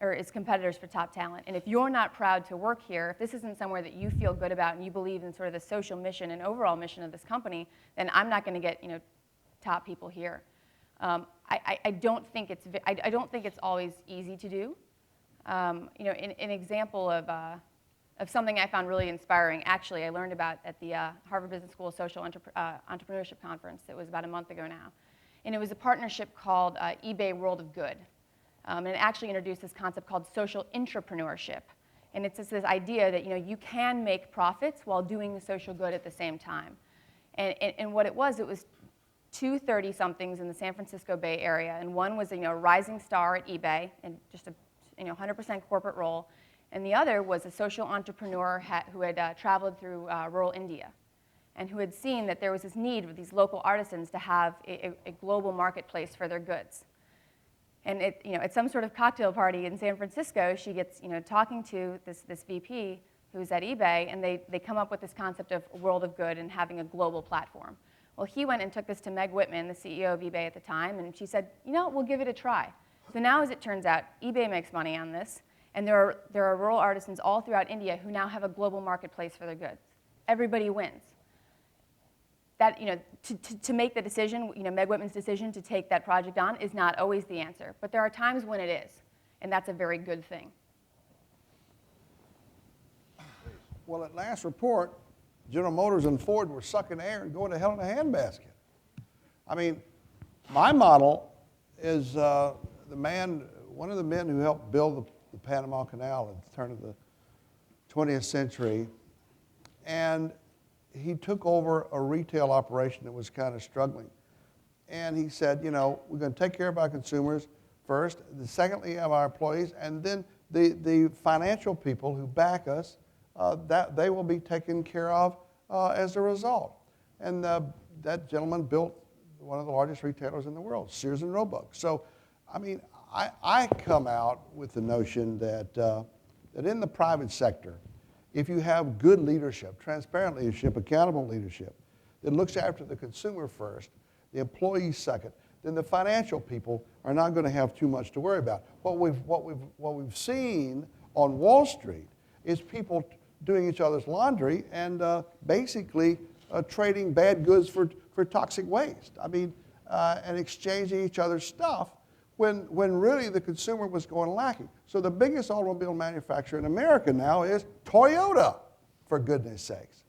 or as competitors for top talent. And if you're not proud to work here, if this isn't somewhere that you feel good about and you believe in sort of the social mission and overall mission of this company, then I'm not going to get top people here. I don't think it's always easy to do. An example of something I found really inspiring, actually, I learned about at the Harvard Business School Social Entrepreneurship Conference. It was about a month ago now. And it was a partnership called eBay World of Good. And it actually introduced this concept called social intrapreneurship. And it's just this idea that you can make profits while doing the social good at the same time. And what it was 2 30-somethings in the San Francisco Bay Area, and one was a rising star at eBay and just a 100% corporate role, and the other was a social entrepreneur who had traveled through rural India, and who had seen that there was this need with these local artisans to have a global marketplace for their goods. And at some sort of cocktail party in San Francisco, she gets talking to this VP who's at eBay, and they come up with this concept of a world of good and having a global platform. Well, he went and took this to Meg Whitman, the CEO of eBay at the time, and she said, we'll give it a try. So now, as it turns out, eBay makes money on this, and there are rural artisans all throughout India who now have a global marketplace for their goods. Everybody wins. That, to make the decision, Meg Whitman's decision to take that project on is not always the answer, but there are times when it is, and that's a very good thing. Well, at last report, General Motors and Ford were sucking air and going to hell in a handbasket. I mean, my model is one of the men who helped build the Panama Canal at the turn of the 20th century, and he took over a retail operation that was kind of struggling. And he said, we're going to take care of our consumers first, secondly, of our employees, and then the financial people who back us, that they will be taken care of as a result. And that gentleman built one of the largest retailers in the world, Sears and Roebuck. So, I mean, I come out with the notion that in the private sector, if you have good leadership, transparent leadership, accountable leadership, that looks after the consumer first, the employees second, then the financial people are not going to have too much to worry about. What we've seen on Wall Street is people doing each other's laundry and basically trading bad goods for toxic waste. I mean, and exchanging each other's stuff when really the consumer was going lacking. So the biggest automobile manufacturer in America now is Toyota, for goodness sakes.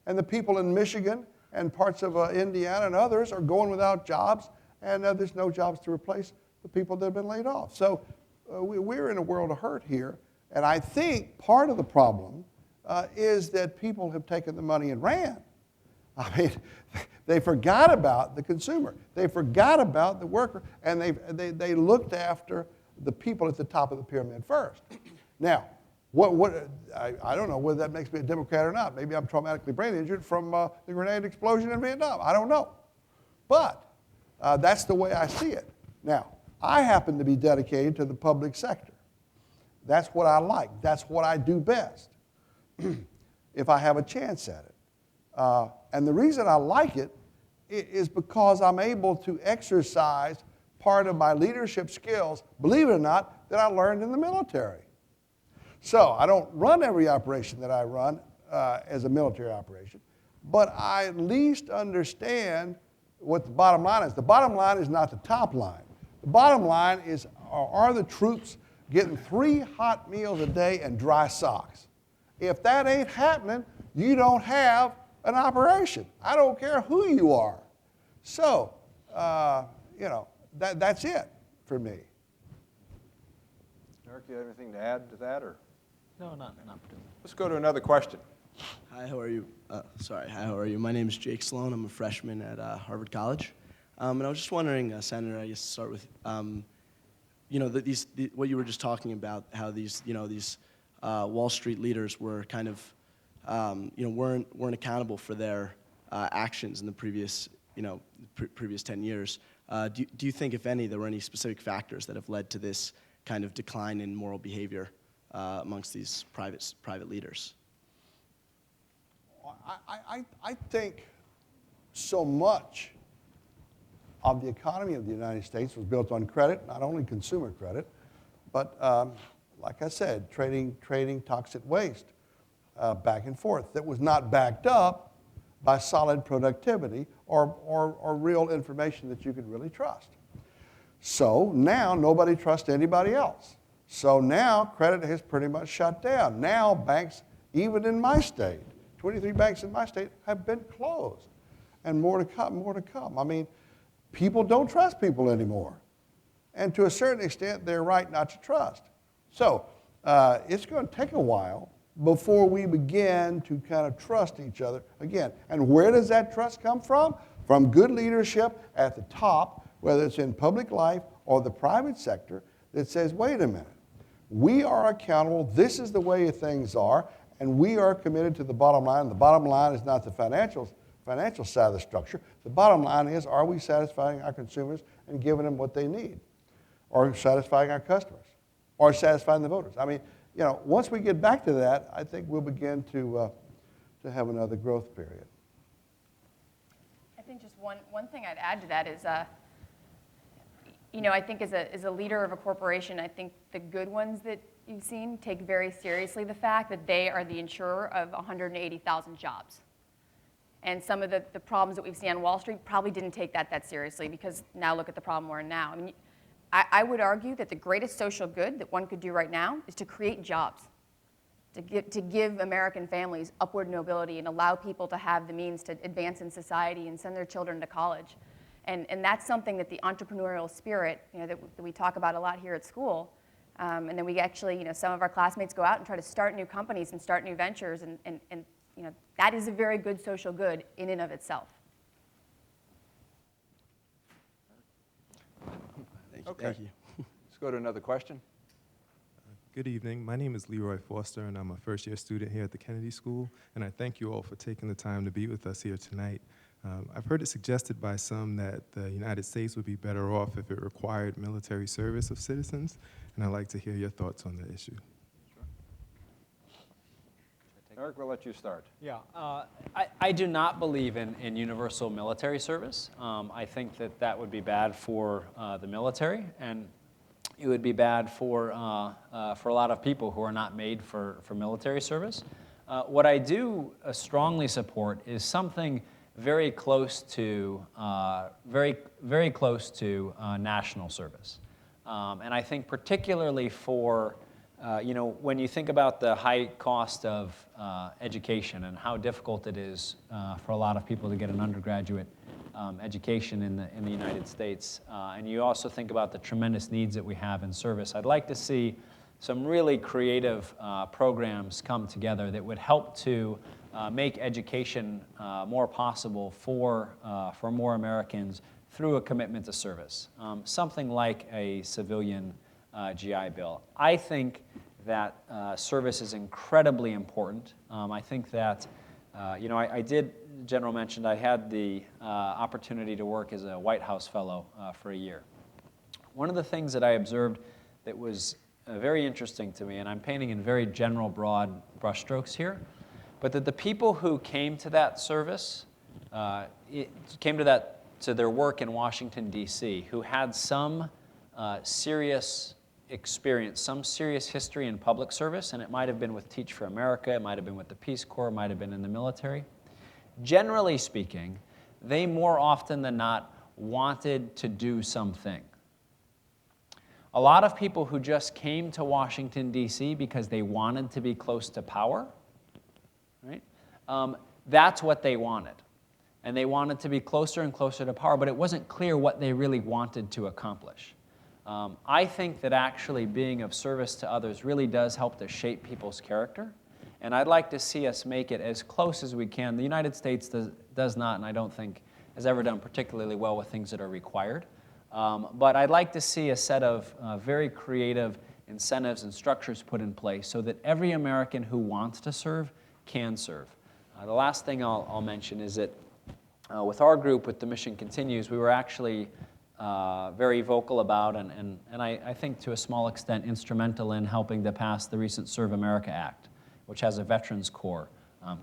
And the people in Michigan and parts of Indiana and others are going without jobs, and there's no jobs to replace the people that have been laid off. So we're in a world of hurt here, and I think part of the problem is that people have taken the money and ran. I mean, they forgot about the consumer. They forgot about the worker, and they looked after the people at the top of the pyramid first. Now, I don't know whether that makes me a Democrat or not. Maybe I'm traumatically brain injured from the grenade explosion in Vietnam. I don't know. But that's the way I see it. Now, I happen to be dedicated to the public sector. That's what I like. That's what I do best if I have a chance at it. And the reason I like it is because I'm able to exercise part of my leadership skills, believe it or not, that I learned in the military. So I don't run every operation that I run as a military operation, but I at least understand what the bottom line is. The bottom line is not the top line. The bottom line is, are the troops getting 3 hot meals a day and dry socks? If that ain't happening, you don't have an operation. I don't care who you are. So, that's it for me. Eric, do you have anything to add to that? Or? No, not particularly. Let's go to another question. Hi, how are you? Hi, how are you? My name is Jake Sloan. I'm a freshman at Harvard College. And I was just wondering, Senator, I guess to start with, what you were just talking about, how these Wall Street leaders were kind of, weren't accountable for their actions in the previous, previous 10 years. Do you think, if any, there were any specific factors that have led to this kind of decline in moral behavior amongst these private leaders? I think so much of the economy of the United States was built on credit, not only consumer credit, but like I said, trading toxic waste back and forth that was not backed up by solid productivity or real information that you could really trust. So now nobody trusts anybody else. So now credit has pretty much shut down. Now banks, even in my state, 23 banks in my state have been closed. And more to come, more to come. I mean, people don't trust people anymore. And to a certain extent, they're right not to trust. So it's going to take a while before we begin to kind of trust each other again. And where does that trust come from? From good leadership at the top, whether it's in public life or the private sector, that says, wait a minute, we are accountable, this is the way things are, and we are committed to the bottom line. The bottom line is not the financial side of the structure. The bottom line is, are we satisfying our consumers and giving them what they need? Or satisfying our customers? Or satisfying the voters? I mean, once we get back to that, I think we'll begin to have another growth period. I think just one thing I'd add to that is, I think as a leader of a corporation, I think the good ones that you've seen take very seriously the fact that they are the insurer of 180,000 jobs. And some of the problems that we've seen on Wall Street probably didn't take that seriously, because now look at the problem we're in now. I mean, I would argue that the greatest social good that one could do right now is to create jobs, to give American families upward mobility and allow people to have the means to advance in society and send their children to college. And that's something that the entrepreneurial spirit, that we talk about a lot here at school, and then we actually, some of our classmates go out and try to start new companies and start new ventures, and that is a very good social good in and of itself. Thank you. Let's go to another question. Good evening. My name is Leroy Foster, and I'm a first-year student here at the Kennedy School, and I thank you all for taking the time to be with us here tonight. I've heard it suggested by some that the United States would be better off if it required military service of citizens, and I'd like to hear your thoughts on the issue. Eric, we'll let you start. Yeah, I do not believe in universal military service. I think that would be bad for the military, and it would be bad for a lot of people who are not made for military service. What I do strongly support is something very close to national service, and I think particularly for when you think about the high cost of education and how difficult it is for a lot of people to get an undergraduate education in the United States, and you also think about the tremendous needs that we have in service, I'd like to see some really creative programs come together that would help to make education more possible for more Americans through a commitment to service, something like a civilian GI Bill. I think that service is incredibly important. I think that, I did, General mentioned, I had the opportunity to work as a White House fellow for a year. one of the things that I observed that was very interesting to me, and I'm painting in very general, broad brushstrokes here, but that the people who came to that service, to their work in Washington, D.C., who had some serious experience, some serious history in public service, and it might have been with Teach for America, it might have been with the Peace Corps, it might have been in the military. Generally speaking, they more often than not wanted to do something. A lot of people who just came to Washington, D.C. because they wanted to be close to power, right? That's what they wanted. And they wanted to be closer and closer to power, but it wasn't clear what they really wanted to accomplish. I think that actually being of service to others really does help to shape people's character. And I'd like to see us make it as close as we can. The United States does not, and I don't think has ever done particularly well with things that are required. But I'd like to see a set of very creative incentives and structures put in place so that every American who wants to serve can serve. The last thing I'll mention is that with our group, with the Mission Continues, we were actually very vocal about and I think to a small extent instrumental in helping to pass the recent Serve America Act, which has a Veterans Corps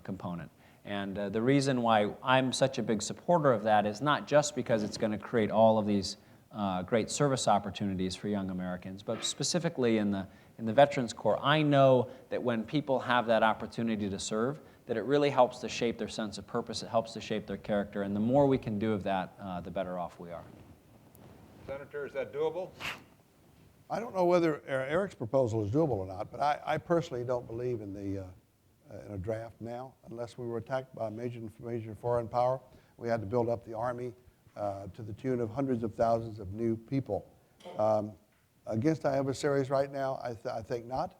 component. And the reason why I'm such a big supporter of that is not just because it's going to create all of these great service opportunities for young Americans, but specifically in the Veterans Corps, I know that when people have that opportunity to serve, that it really helps to shape their sense of purpose, it helps to shape their character, and the more we can do of that, the better off we are. Senator, is that doable? I don't know whether Eric's proposal is doable or not, but I personally don't believe in a draft now, unless we were attacked by a major foreign power. We had to build up the Army to the tune of hundreds of thousands of new people. Against our adversaries right now, I think not.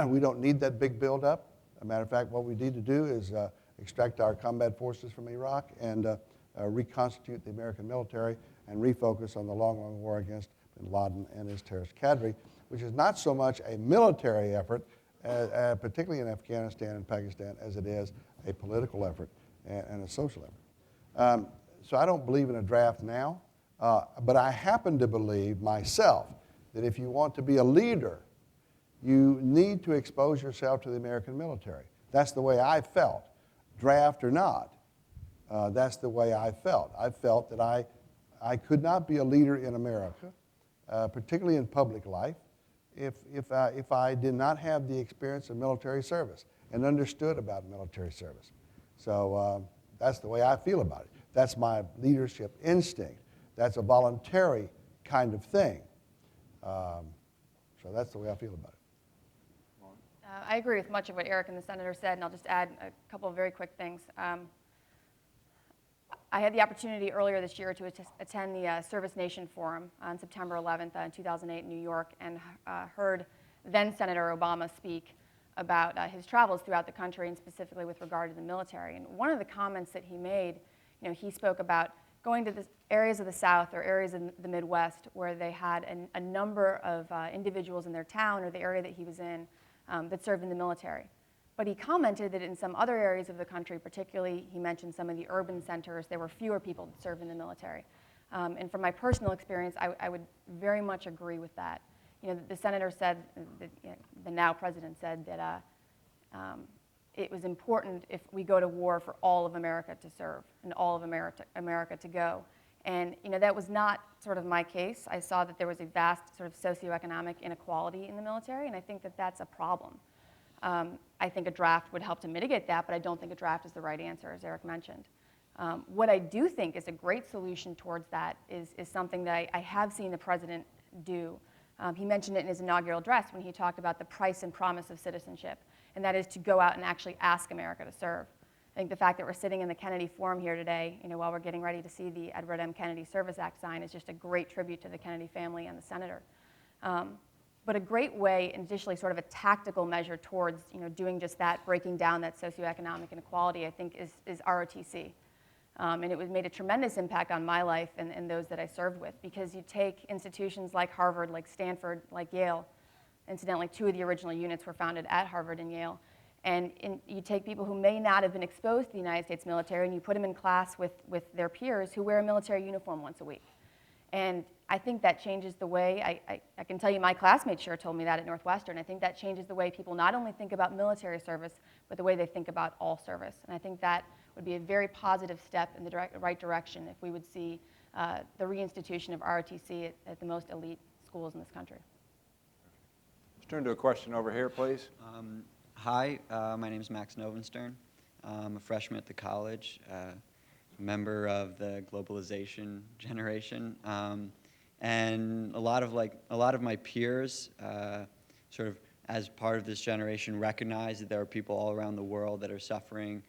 We don't need that big buildup. As a matter of fact, what we need to do is extract our combat forces from Iraq and reconstitute the American military and refocus on the long war against bin Laden and his terrorist cadre, which is not so much a military effort, particularly in Afghanistan and Pakistan, as it is a political effort and a social effort. So I don't believe in a draft now, but I happen to believe myself that if you want to be a leader, you need to expose yourself to the American military. That's the way I felt, draft or not. That's the way I felt. I felt that I could not be a leader in America, particularly in public life, if I did not have the experience of military service and understood about military service. So that's the way I feel about it. That's my leadership instinct. That's a voluntary kind of thing. So that's the way I feel about it. I agree with much of what Eric and the Senator said, and I'll just add a couple of very quick things. I had the opportunity earlier this year to attend the Service Nation Forum on September 11th in 2008 in New York, and heard then Senator Obama speak about his travels throughout the country, and specifically with regard to the military. And one of the comments that he made, he spoke about going to the areas of the South or areas in the Midwest where they had a number of individuals in their town or the area that he was in that served in the military. But he commented that in some other areas of the country, particularly he mentioned some of the urban centers, there were fewer people that served in the military. And from my personal experience, I would very much agree with that. The senator said, the now president said that it was important if we go to war for all of America to serve and all of America to go. And that was not sort of my case. I saw that there was a vast sort of socioeconomic inequality in the military, and I think that that's a problem. I think a draft would help to mitigate that, but I don't think a draft is the right answer, as Eric mentioned. What I do think is a great solution towards that is something that I have seen the president do. He mentioned it in his inaugural address when he talked about the price and promise of citizenship, and that is to go out and actually ask America to serve. I think the fact that we're sitting in the Kennedy Forum here today, while we're getting ready to see the Edward M. Kennedy Service Act sign, is just a great tribute to the Kennedy family and the senator. But a great way, and additionally sort of a tactical measure towards doing just that, breaking down that socioeconomic inequality, I think is ROTC. And it made a tremendous impact on my life and those that I served with, because you take institutions like Harvard, like Stanford, like Yale. Incidentally, 2 of the original units were founded at Harvard and Yale. And you take people who may not have been exposed to the United States military, and you put them in class with their peers who wear a military uniform once a week. And I think that changes the way, I can tell you my classmates sure told me that at Northwestern. I think that changes the way people not only think about military service, but the way they think about all service. And I think that would be a very positive step in the right direction if we would see the reinstitution of ROTC at the most elite schools in this country. Let's turn to a question over here, please. Hi, my name is Max Novenstern. I'm a freshman at the college, member of the globalization generation, and a lot of my peers, sort of as part of this generation, recognize that there are people all around the world that are suffering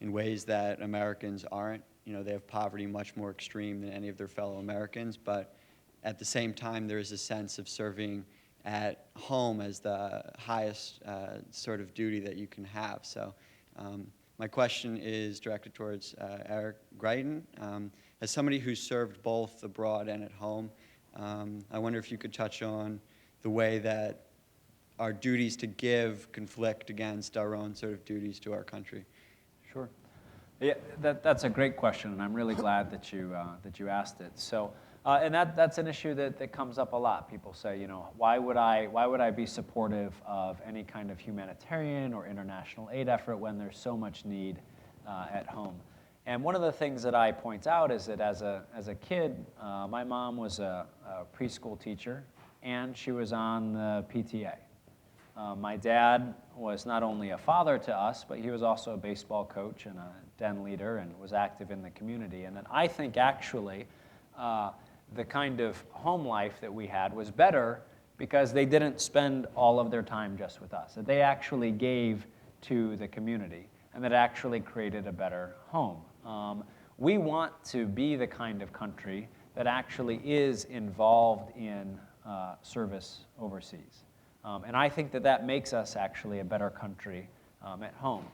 in ways that Americans aren't. You know, they have poverty much more extreme than any of their fellow Americans, but at the same time, there is a sense of serving at home as the highest sort of duty that you can have. So my question is directed towards Eric Greitens. As somebody who's served both abroad and at home, I wonder if you could touch on the way that our duties to give conflict against our own sort of duties to our country. Sure. Yeah, that's a great question, and I'm really glad that you asked it. So, and that's an issue that comes up a lot. People say, you know, why would I be supportive of any kind of humanitarian or international aid effort when there's so much need at home? And one of the things that I point out is that as a kid, my mom was a preschool teacher, and she was on the PTA. My dad was not only a father to us, but he was also a baseball coach and a den leader and was active in the community. And I think actually the kind of home life that we had was better because they didn't spend all of their time just with us. That they actually gave to the community, and that actually created a better home. We want to be the kind of country that actually is involved in service overseas. And I think that makes us actually a better country at home.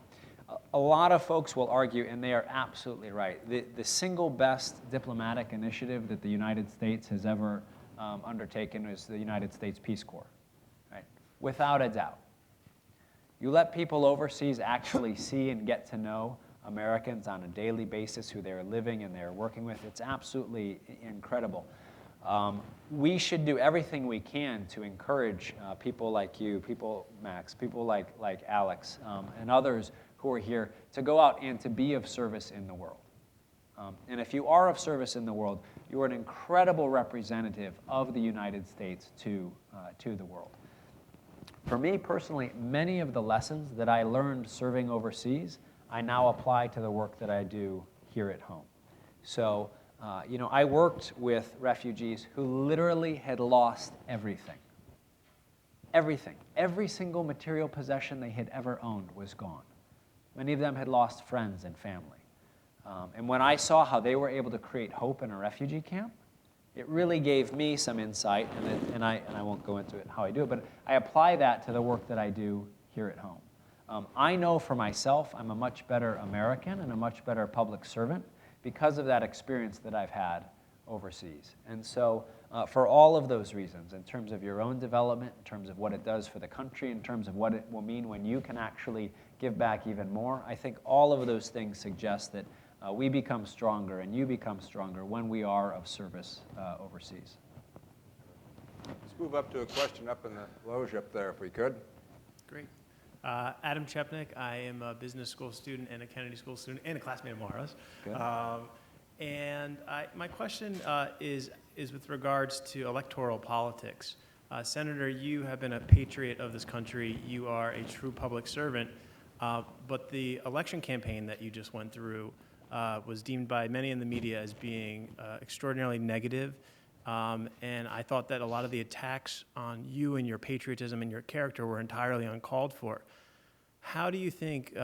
A lot of folks will argue, and they are absolutely right, the single best diplomatic initiative that the United States has ever undertaken is the United States Peace Corps, right? Without a doubt. You let people overseas actually see and get to know Americans on a daily basis, who they're living and they're working with. It's absolutely incredible. We should do everything we can to encourage people like you, people, Max, people like Alex, and others who are here to go out and to be of service in the world. And if you are of service in the world, you are an incredible representative of the United States to the world. For me personally, many of the lessons that I learned serving overseas, I now apply to the work that I do here at home. So, you know, I worked with refugees who literally had lost everything. Everything. Every single material possession they had ever owned was gone. Many of them had lost friends and family. And when I saw how they were able to create hope in a refugee camp, it really gave me some insight, and I won't go into it how I do it, but I apply that to the work that I do here at home. I know for myself I'm a much better American and a much better public servant because of that experience that I've had overseas. And so for all of those reasons, in terms of your own development, in terms of what it does for the country, in terms of what it will mean when you can actually give back even more, I think all of those things suggest that we become stronger and you become stronger when we are of service overseas. Let's move up to a question up in the loge up there, if we could. Great. Adam Chepnick. I am a business school student and a Kennedy School student and a classmate of Mara's. My question is with regards to electoral politics. Senator, you have been a patriot of this country. You are a true public servant. But the election campaign that you just went through was deemed by many in the media as being extraordinarily negative. And I thought that a lot of the attacks on you and your patriotism and your character were entirely uncalled for. How do you think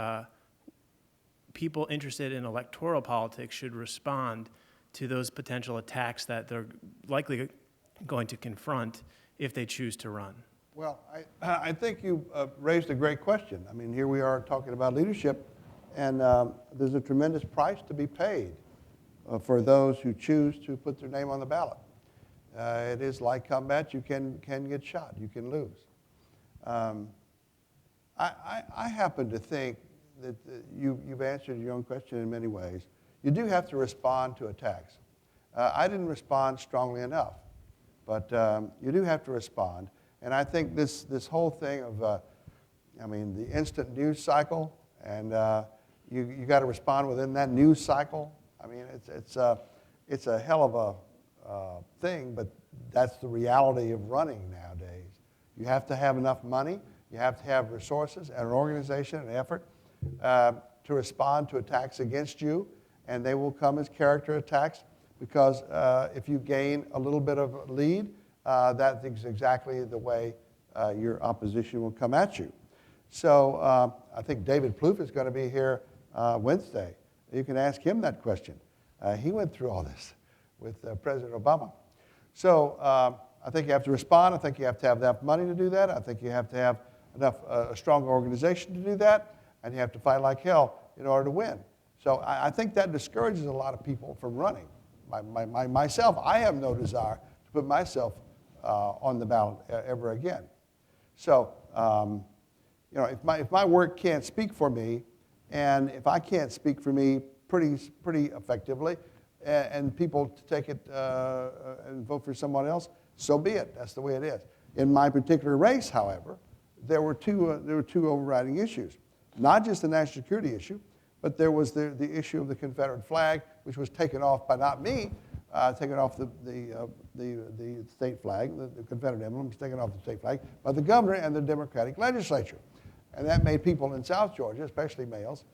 people interested in electoral politics should respond to those potential attacks that they're likely going to confront if they choose to run? Well, I think you raised a great question. I mean, here we are talking about leadership, and there's a tremendous price to be paid for those who choose to put their name on the ballot. It is like combat. You can get shot. You can lose. I happen to think that you've answered your own question in many ways. You do have to respond to attacks. I didn't respond strongly enough. But you do have to respond. And I think this whole thing of, the instant news cycle, and you got to respond within that news cycle. I mean, it's a hell of a thing, but that's the reality of running nowadays. You have to have enough money. You have to have resources and an organization and effort to respond to attacks against you, and they will come as character attacks because if you gain a little bit of a lead, that is exactly the way your opposition will come at you. So I think David Plouffe is going to be here Wednesday. You can ask him that question. He went through all this with President Obama. So I think you have to respond. I think you have to have enough money to do that. I think you have to have enough a strong organization to do that, and you have to fight like hell in order to win. So I think that discourages a lot of people from running. Myself, I have no desire to put myself on the ballot ever again. So if my work can't speak for me, and if I can't speak for me pretty effectively, and people take it and vote for someone else, so be it. That's the way it is. In my particular race, however, there were two overriding issues. Not just the national security issue, but there was the issue of the Confederate flag, which was taken off by not me, taken off the state flag, the Confederate emblem was taken off the state flag by the governor and the Democratic legislature. And that made people in South Georgia, especially males,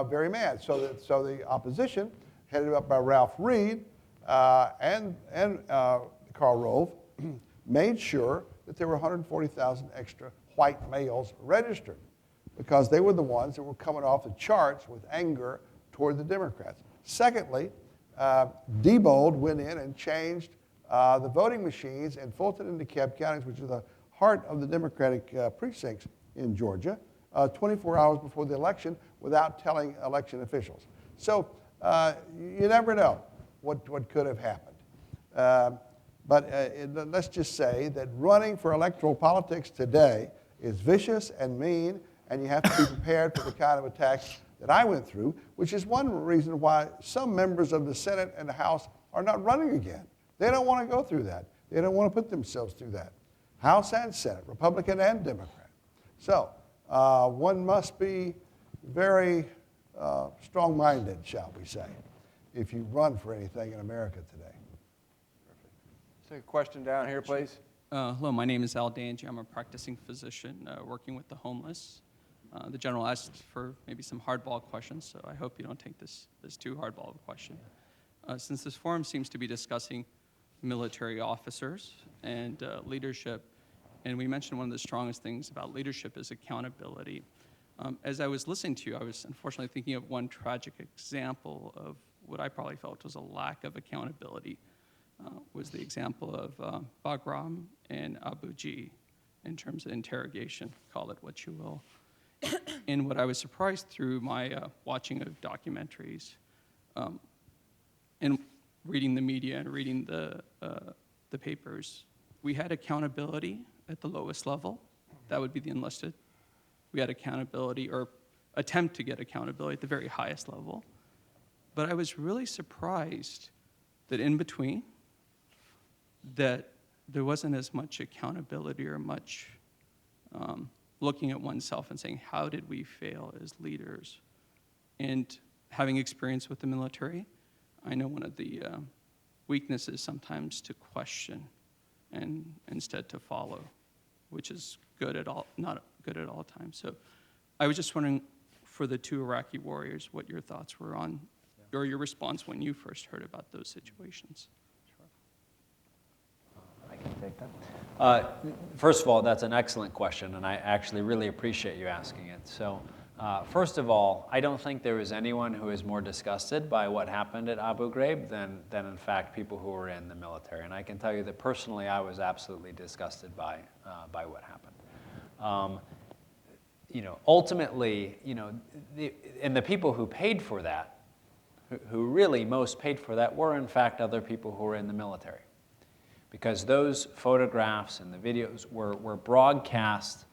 very mad. So the opposition, headed up by Ralph Reed and Karl Rove, made sure that there were 140,000 extra white males registered because they were the ones that were coming off the charts with anger toward the Democrats. Secondly, Diebold went in and changed the voting machines in Fulton and DeKalb counties, which are the heart of the Democratic precincts in Georgia, 24 hours before the election without telling election officials. So you never know what could have happened. But let's just say that running for electoral politics today is vicious and mean, and you have to be prepared for the kind of attacks that I went through, which is one reason why some members of the Senate and the House are not running again. They don't want to go through that. They don't want to put themselves through that. House and Senate, Republican and Democrat. So one must be very strong-minded, shall we say, if you run for anything in America today. Take a question down here, please. Hello, my name is Al Dangy. I'm a practicing physician working with the homeless. The general asked for maybe some hardball questions, so I hope you don't take this too hardball of a question. Since this forum seems to be discussing military officers and leadership, and we mentioned one of the strongest things about leadership is accountability. As I was listening to you, I was unfortunately thinking of one tragic example of what I probably felt was a lack of accountability. Was the example of Bagram and Abu G in terms of interrogation, call it what you will. And what I was surprised through my watching of documentaries and reading the media and reading the papers, we had accountability at the lowest level. That would be the enlisted. We had accountability or attempt to get accountability at the very highest level. But I was really surprised that in between, that there wasn't as much accountability or much looking at oneself and saying, how did we fail as leaders? And having experience with the military, I know one of the weaknesses sometimes to question and instead to follow, which is good at all, not good at all times. So I was just wondering, for the two Iraqi warriors, what your thoughts were on, or your response when you first heard about those situations. I can take that. First of all, that's an excellent question, and I actually really appreciate you asking it. So, first of all, I don't think there was anyone who is more disgusted by what happened at Abu Ghraib than in fact, people who were in the military. And I can tell you that personally, I was absolutely disgusted by what happened. Ultimately, the people who paid for that, who really most paid for that, were in fact other people who were in the military. Because those photographs and the videos were broadcast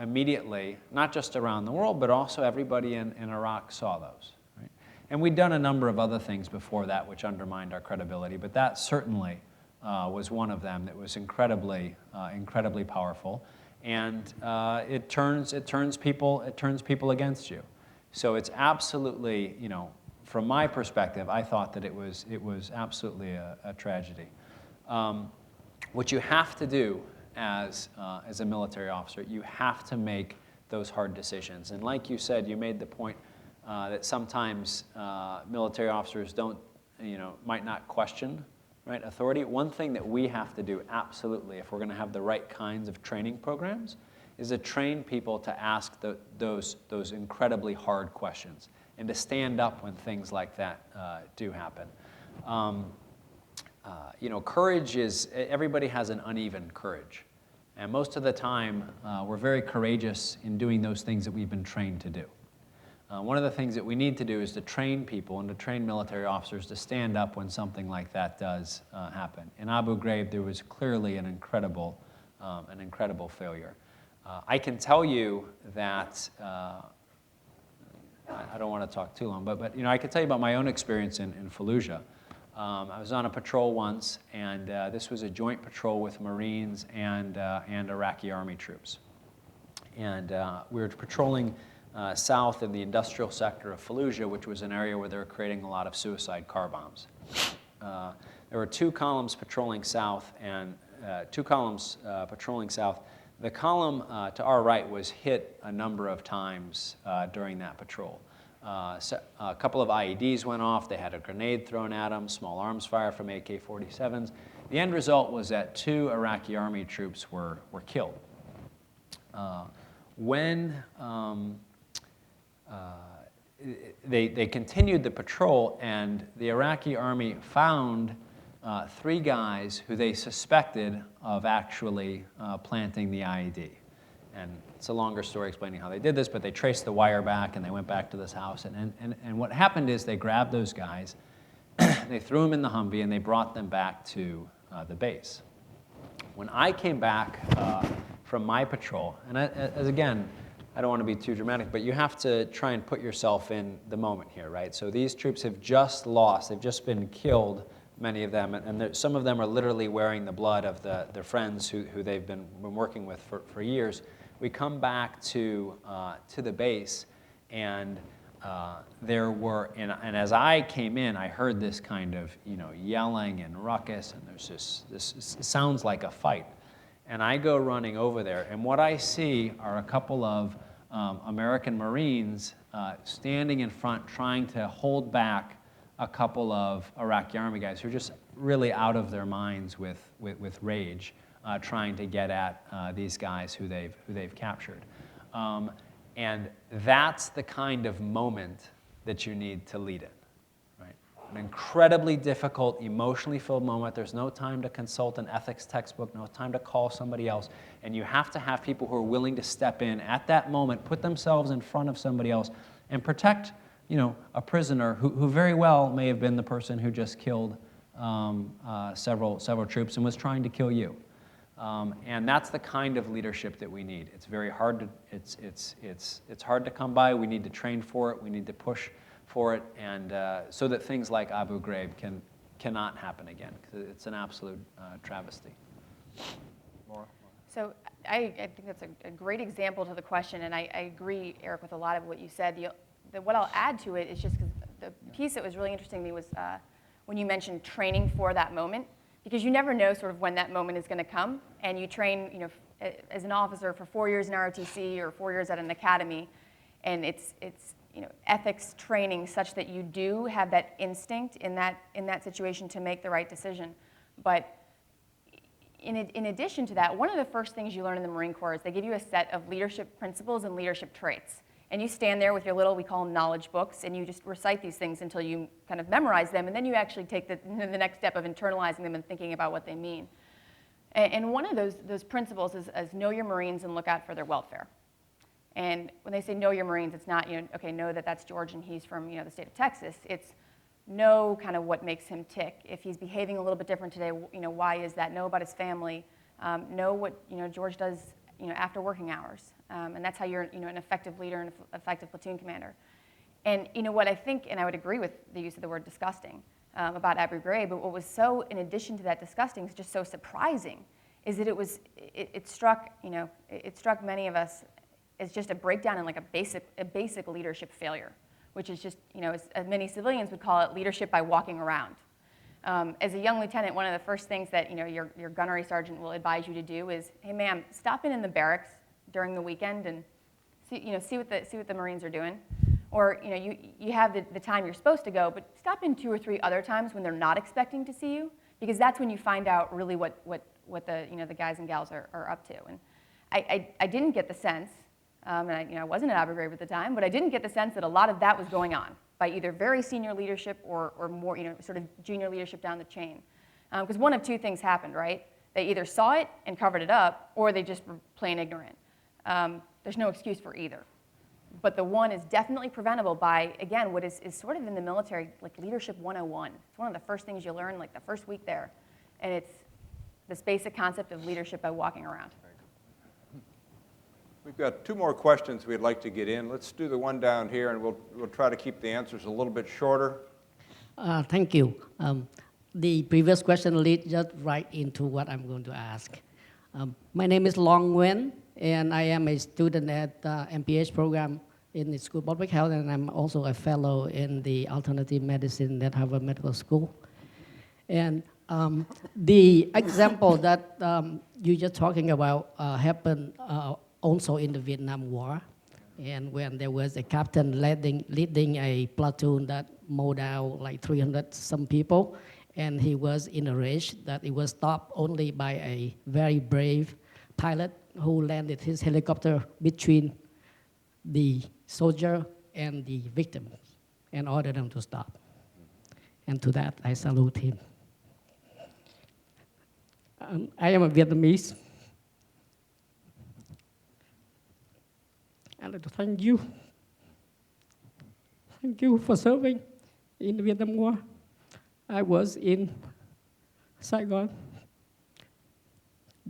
immediately, not just around the world, but also everybody in Iraq saw those. Right? And we'd done a number of other things before that which undermined our credibility, but that certainly was one of them that was incredibly powerful. And it turns people against you. So it's absolutely, from my perspective, I thought that it was absolutely a tragedy. What you have to do as a military officer, you have to make those hard decisions. And like you said, you made the point that sometimes military officers might not question, right, authority. One thing that we have to do absolutely, if we're going to have the right kinds of training programs, is to train people to ask those incredibly hard questions and to stand up when things like that do happen. Courage is, everybody has an uneven courage. And most of the time, we're very courageous in doing those things that we've been trained to do. One of the things that we need to do is to train people and to train military officers to stand up when something like that does happen. In Abu Ghraib, there was clearly an incredible failure. I can tell you that, I don't want to talk too long, but I can tell you about my own experience in Fallujah. I was on a patrol once, and this was a joint patrol with Marines and Iraqi Army troops. And we were patrolling south in the industrial sector of Fallujah, which was an area where they were creating a lot of suicide car bombs. There were two columns patrolling south, and The column to our right was hit a number of times during that patrol. So a couple of IEDs went off. They had a grenade thrown at them, small arms fire from AK-47s. The end result was that 2 Iraqi Army troops were killed. When they continued the patrol, and the Iraqi Army found 3 guys who they suspected of actually planting the IED. And it's a longer story explaining how they did this, but they traced the wire back, and they went back to this house. And what happened is they grabbed those guys, they threw them in the Humvee, and they brought them back to the base. When I came back from my patrol, and as again, I don't want to be too dramatic, but you have to try and put yourself in the moment here, right? So these troops have just lost, they've just been killed, many of them, and some of them are literally wearing the blood of their friends who they've been working with for years. We come back to the base, and there were, and as I came in, I heard this kind of, yelling and ruckus, and there's this sounds like a fight. And I go running over there, and what I see are a couple of American Marines standing in front trying to hold back a couple of Iraqi Army guys who are just really out of their minds with rage, trying to get at these guys who they've captured. And that's the kind of moment that you need to lead in. An incredibly difficult, emotionally filled moment. There's no time to consult an ethics textbook, no time to call somebody else. And you have to have people who are willing to step in at that moment, put themselves in front of somebody else, and protect, a prisoner who very well may have been the person who just killed several troops and was trying to kill you. And that's the kind of leadership that we need. It's very hard to, it's hard to come by. We need to train for it. We need to push for it, and so that things like Abu Ghraib cannot happen again, because it's an absolute travesty. Laura? So I think that's a great example to the question, and I agree, Eric, with a lot of what you said. What I'll add to it is just because the piece that was really interesting to me was when you mentioned training for that moment, because you never know sort of when that moment is going to come, and you train, as an officer for 4 years in ROTC or 4 years at an academy, and it's ethics training such that you do have that instinct in that situation to make the right decision. But in addition to that, one of the first things you learn in the Marine Corps is they give you a set of leadership principles and leadership traits. And you stand there with your little, we call them knowledge books, and you just recite these things until you kind of memorize them, and then you actually take the next step of internalizing them and thinking about what they mean. And one of those principles is know your Marines and look out for their welfare. And when they say know your Marines, it's not, okay, know that that's George and he's from, the state of Texas. It's know kind of what makes him tick. If he's behaving a little bit different today, why is that? Know about his family. Know what, George does, after working hours. And that's how you're, an effective leader and effective platoon commander. And you know what I think, and I would agree with the use of the word disgusting about Abu Ghraib, but what was so, in addition to that disgusting, is just so surprising, is that it struck many of us as just a breakdown in like a basic leadership failure, which is just, as many civilians would call it, leadership by walking around. As a young lieutenant, one of the first things that your gunnery sergeant will advise you to do is, hey ma'am, stop in the barracks during the weekend and see what the Marines are doing. Or you have the time you're supposed to go, but stop in 2 or 3 other times when they're not expecting to see you, because that's when you find out really what the guys and gals are up to. And I didn't get the sense, and I wasn't at Abu Ghraib at the time, but I didn't get the sense that a lot of that was going on by either very senior leadership or more, sort of junior leadership down the chain. Because one of 2 things happened, right? They either saw it and covered it up, or they just were plain ignorant. There's no excuse for either. But the one is definitely preventable by, again, what is sort of in the military, like Leadership 101. It's one of the first things you learn, like the first week there. And it's this basic concept of leadership by walking around. We've got 2 more questions we'd like to get in. Let's do the one down here, and we'll try to keep the answers a little bit shorter. Thank you. The previous question leads just right into what I'm going to ask. My name is Long Nguyen, and I am a student at MPH program in the School of Public Health, and I'm also a fellow in the alternative medicine at Harvard Medical School. And the example that you're just talking about happened also in the Vietnam War, and when there was a captain leading a platoon that mowed out like 300 some people, and he was in a rage that he was stopped only by a very brave pilot who landed his helicopter between the soldier and the victim and ordered them to stop. And to that, I salute him. I am a Vietnamese. I'd like to thank you. Thank you for serving in the Vietnam War. I was in Saigon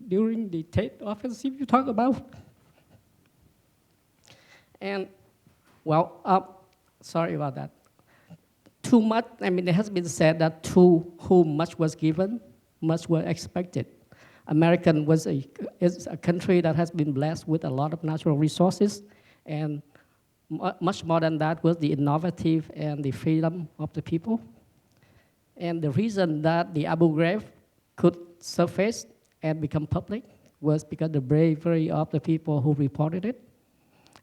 during the Tet offensive you talk about. And, well, sorry about that. Too much, it has been said that to whom much was given, much was expected. America is a country that has been blessed with a lot of natural resources, and much more than that was the innovative and the freedom of the people. And the reason that the Abu Ghraib could surface and become public was because the bravery of the people who reported it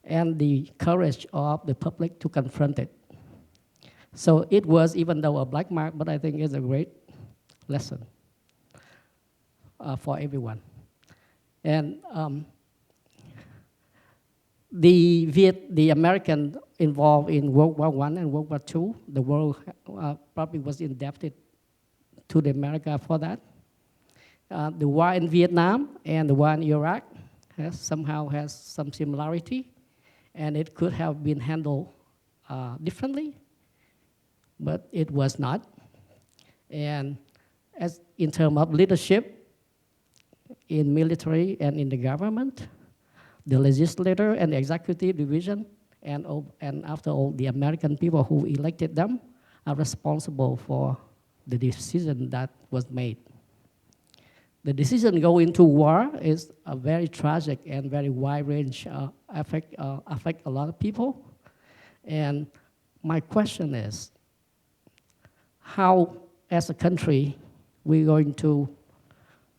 and the courage of the public to confront it. So it was, even though a black mark, but I think it's a great lesson for everyone. And the American involved in World War I and World War II, the world probably was indebted to the America for that. The war in Vietnam and the war in Iraq somehow has some similarity, and it could have been handled differently, but it was not. And as in terms of leadership in military and in the government, the legislature and the executive division, and after all, the American people who elected them are responsible for the decision that was made. The decision to go into war is a very tragic and very wide range affect a lot of people. And my question is, how, as a country, we're going to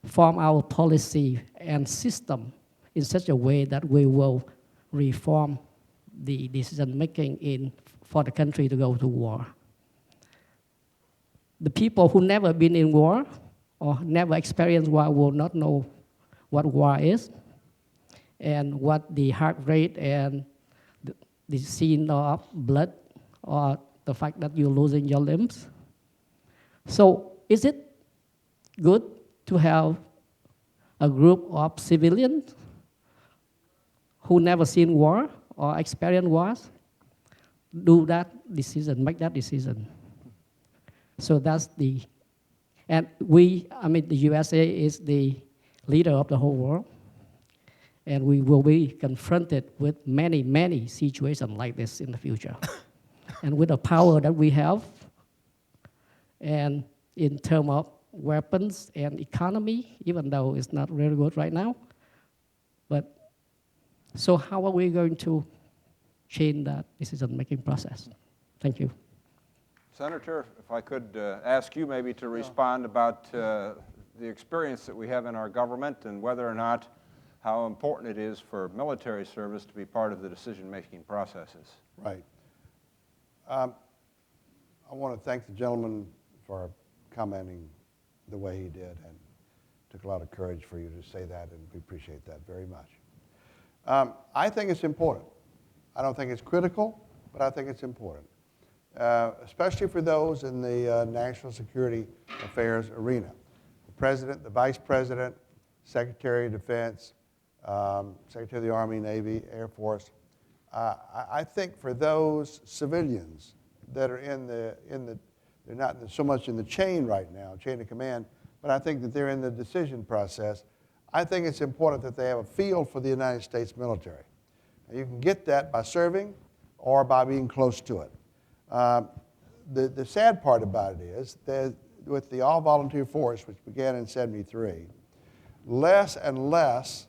form our policy and system in such a way that we will reform the decision-making for the country to go to war. The people who never been in war or never experienced war will not know what war is and what the heart rate and the scene of blood or the fact that you're losing your limbs. So is it good to have a group of civilians who never seen war or experienced wars do that decision, make that decision? So that's and the USA is the leader of the whole world, and we will be confronted with many, many situations like this in the future. And with the power that we have, and in terms of weapons and economy, even though it's not really good right now. But so how are we going to change that decision-making process? Thank you. Senator, if I could ask you maybe to respond about the experience that we have in our government and whether or not how important it is for military service to be part of the decision-making processes. Right. I want to thank the gentleman for commenting the way he did, and it took a lot of courage for you to say that, and we appreciate that very much. I think it's important. I don't think it's critical, but I think it's important, especially for those in the national security affairs arena. The President, the Vice President, Secretary of Defense, Secretary of the Army, Navy, Air Force. I think for those civilians that are they're not so much in the chain right now, chain of command, but I think that they're in the decision process. I think it's important that they have a feel for the United States military. And you can get that by serving or by being close to it. The sad part about it is that with the all-volunteer force, which began in '73, less and less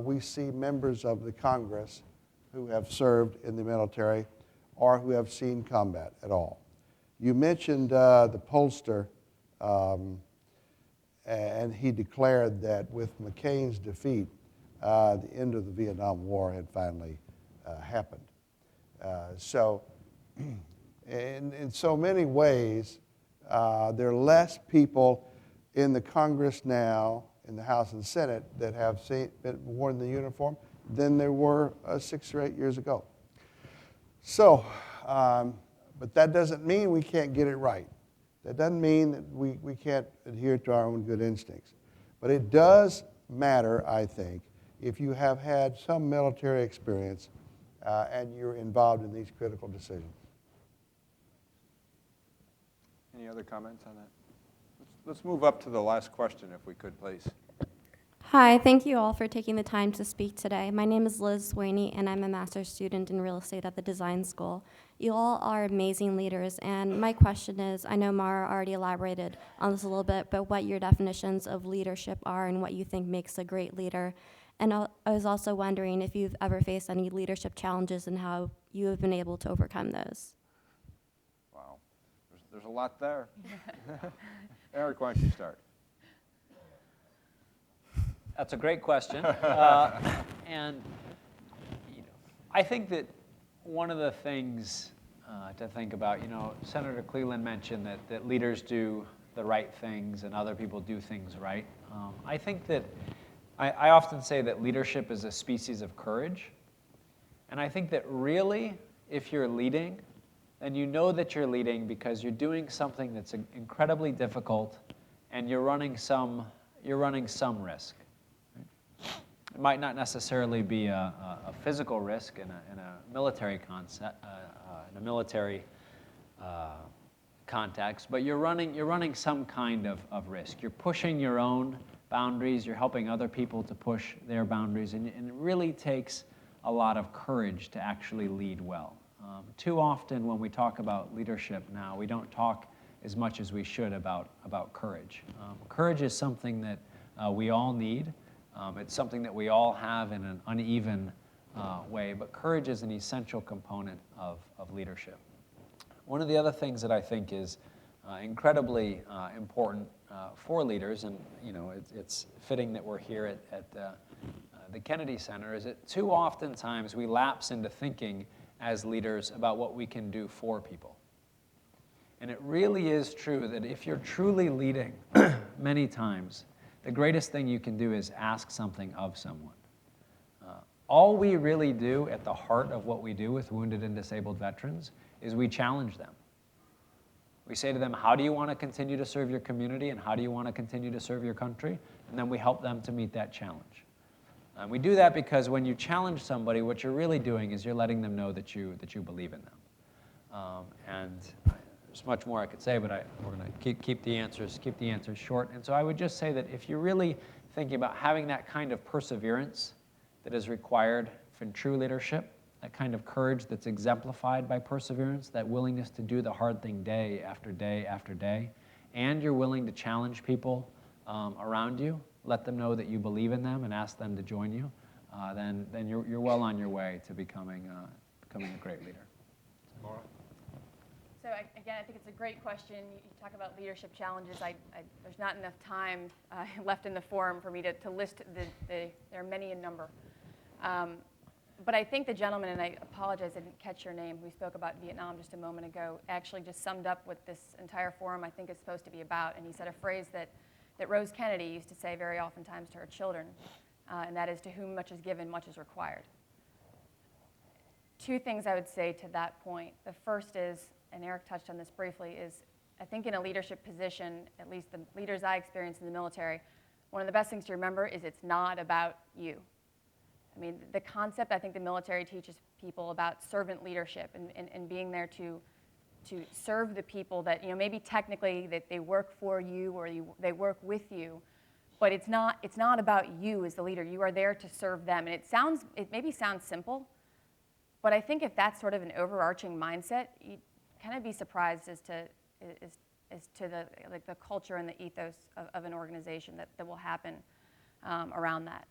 we see members of the Congress who have served in the military or who have seen combat at all. You mentioned the pollster, and he declared that with McCain's defeat, the end of the Vietnam War had finally happened. So in so many ways, there are less people in the Congress now, in the House and Senate, that have worn the uniform than there were 6 or 8 years ago. So, but that doesn't mean we can't get it right. That doesn't mean that we can't adhere to our own good instincts. But it does matter, I think, if you have had some military experience and you're involved in these critical decisions. Any other comments on that? Let's move up to the last question, if we could, please. Hi, thank you all for taking the time to speak today. My name is Liz Swaney, and I'm a master's student in real estate at the Design School. You all are amazing leaders, and my question is, I know Mara already elaborated on this a little bit, but what your definitions of leadership are and what you think makes a great leader. And I was also wondering if you've ever faced any leadership challenges and how you have been able to overcome those. Wow, there's a lot there. Eric, why don't you start? That's a great question. And I think that one of the things to think about, Senator Cleland mentioned that leaders do the right things and other people do things right. I think that I often say that leadership is a species of courage. And I think that really, if you're leading, then you know that you're leading because you're doing something that's incredibly difficult and you're running some risk. It might not necessarily be a physical risk in a military concept, in a military context, but you're running some kind of risk. You're pushing your own boundaries. You're helping other people to push their boundaries, and it really takes a lot of courage to actually lead well. Too often, when we talk about leadership now, we don't talk as much as we should about courage. Courage is something that we all need. It's something that we all have in an uneven way, but courage is an essential component of leadership. One of the other things that I think is incredibly important for leaders, and it's fitting that we're here at the Kennedy Center, is that too oftentimes we lapse into thinking as leaders about what we can do for people. And it really is true that if you're truly leading, many times, the greatest thing you can do is ask something of someone. All we really do at the heart of what we do with wounded and disabled veterans is we challenge them. We say to them, how do you want to continue to serve your community and how do you want to continue to serve your country? And then we help them to meet that challenge. And we do that because when you challenge somebody, what you're really doing is you're letting them know that you believe in them. And there's much more I could say, but we're going to keep the answers short. And so I would just say that if you're really thinking about having that kind of perseverance that is required for true leadership, that kind of courage that's exemplified by perseverance, that willingness to do the hard thing day after day after day, and you're willing to challenge people around you, let them know that you believe in them and ask them to join you, then you're well on your way to becoming a great leader. Maura? So again, I think it's a great question. You talk about leadership challenges. There's not enough time left in the forum for me to list there are many in number. But I think the gentleman, and I apologize, I didn't catch your name, who spoke about Vietnam just a moment ago, actually just summed up what this entire forum I think is supposed to be about. And he said a phrase that Rose Kennedy used to say very oftentimes to her children, and that is, to whom much is given, much is required. Two things I would say to that point. The first is, and Eric touched on this briefly, is I think in a leadership position, at least the leaders I experienced in the military, one of the best things to remember is it's not about you. I mean, the concept, I think the military teaches people about servant leadership and being there to serve the people that, maybe technically that they work for you or they work with you, but it's not about you as the leader. You are there to serve them. And it maybe sounds simple, but I think if that's sort of an overarching mindset, you kind of be surprised as to the culture and the ethos of an organization that will happen around that.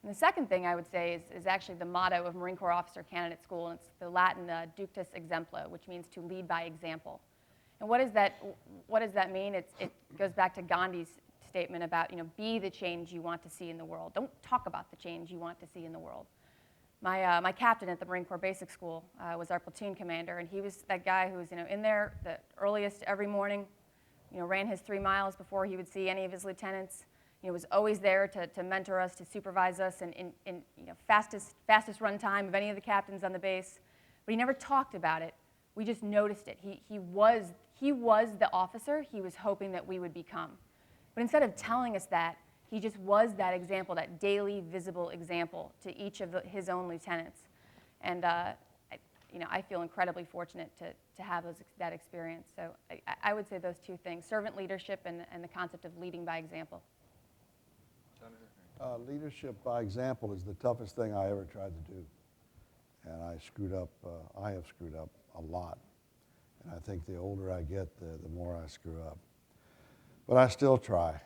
And the second thing I would say is actually the motto of Marine Corps Officer Candidate School, and it's the Latin Ductus Exempla, which means to lead by example. And what does that mean? It goes back to Gandhi's statement about, be the change you want to see in the world. Don't talk about the change you want to see in the world. My captain at the Marine Corps Basic School was our platoon commander, and he was that guy who was in there the earliest every morning, ran his 3 miles before he would see any of his lieutenants. Was always there to mentor us, to supervise us, and fastest run time of any of the captains on the base. But he never talked about it. We just noticed it. He was the officer he was hoping that we would become. But instead of telling us that, he just was that example, that daily visible example to each of his own lieutenants. And I feel incredibly fortunate to have that experience. So I would say those two things: servant leadership and the concept of leading by example. Leadership by example is the toughest thing I ever tried to do. And I have screwed up a lot. And I think the older I get, the more I screw up. But I still try.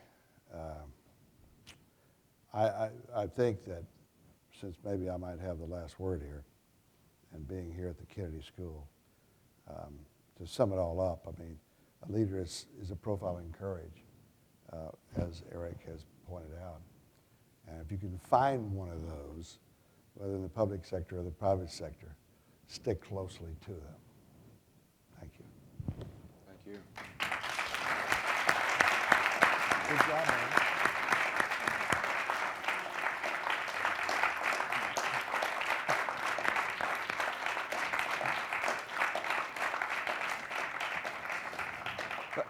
I think that since maybe I might have the last word here, and being here at the Kennedy School, to sum it all up, I mean, a leader is a profile in courage, as Eric has pointed out. And if you can find one of those, whether in the public sector or the private sector, stick closely to them. Thank you. Thank you. Good job, man.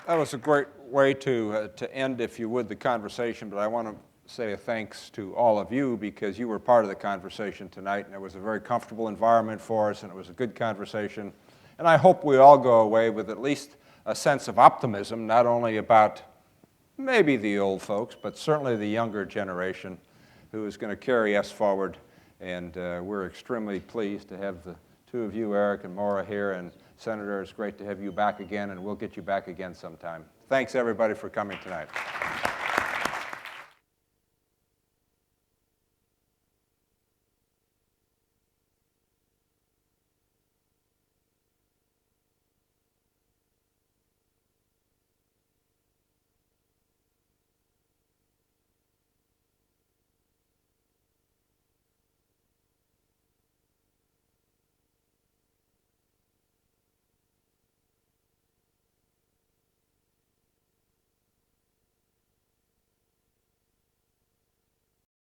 That was a great way to end, if you would, the conversation, but I want to say a thanks to all of you because you were part of the conversation tonight, and it was a very comfortable environment for us, and it was a good conversation. And I hope we all go away with at least a sense of optimism, not only about maybe the old folks, but certainly the younger generation who is going to carry us forward. And we're extremely pleased to have the two of you, Eric and Maura, here. And Senator, it's great to have you back again, and we'll get you back again sometime. Thanks, everybody, for coming tonight.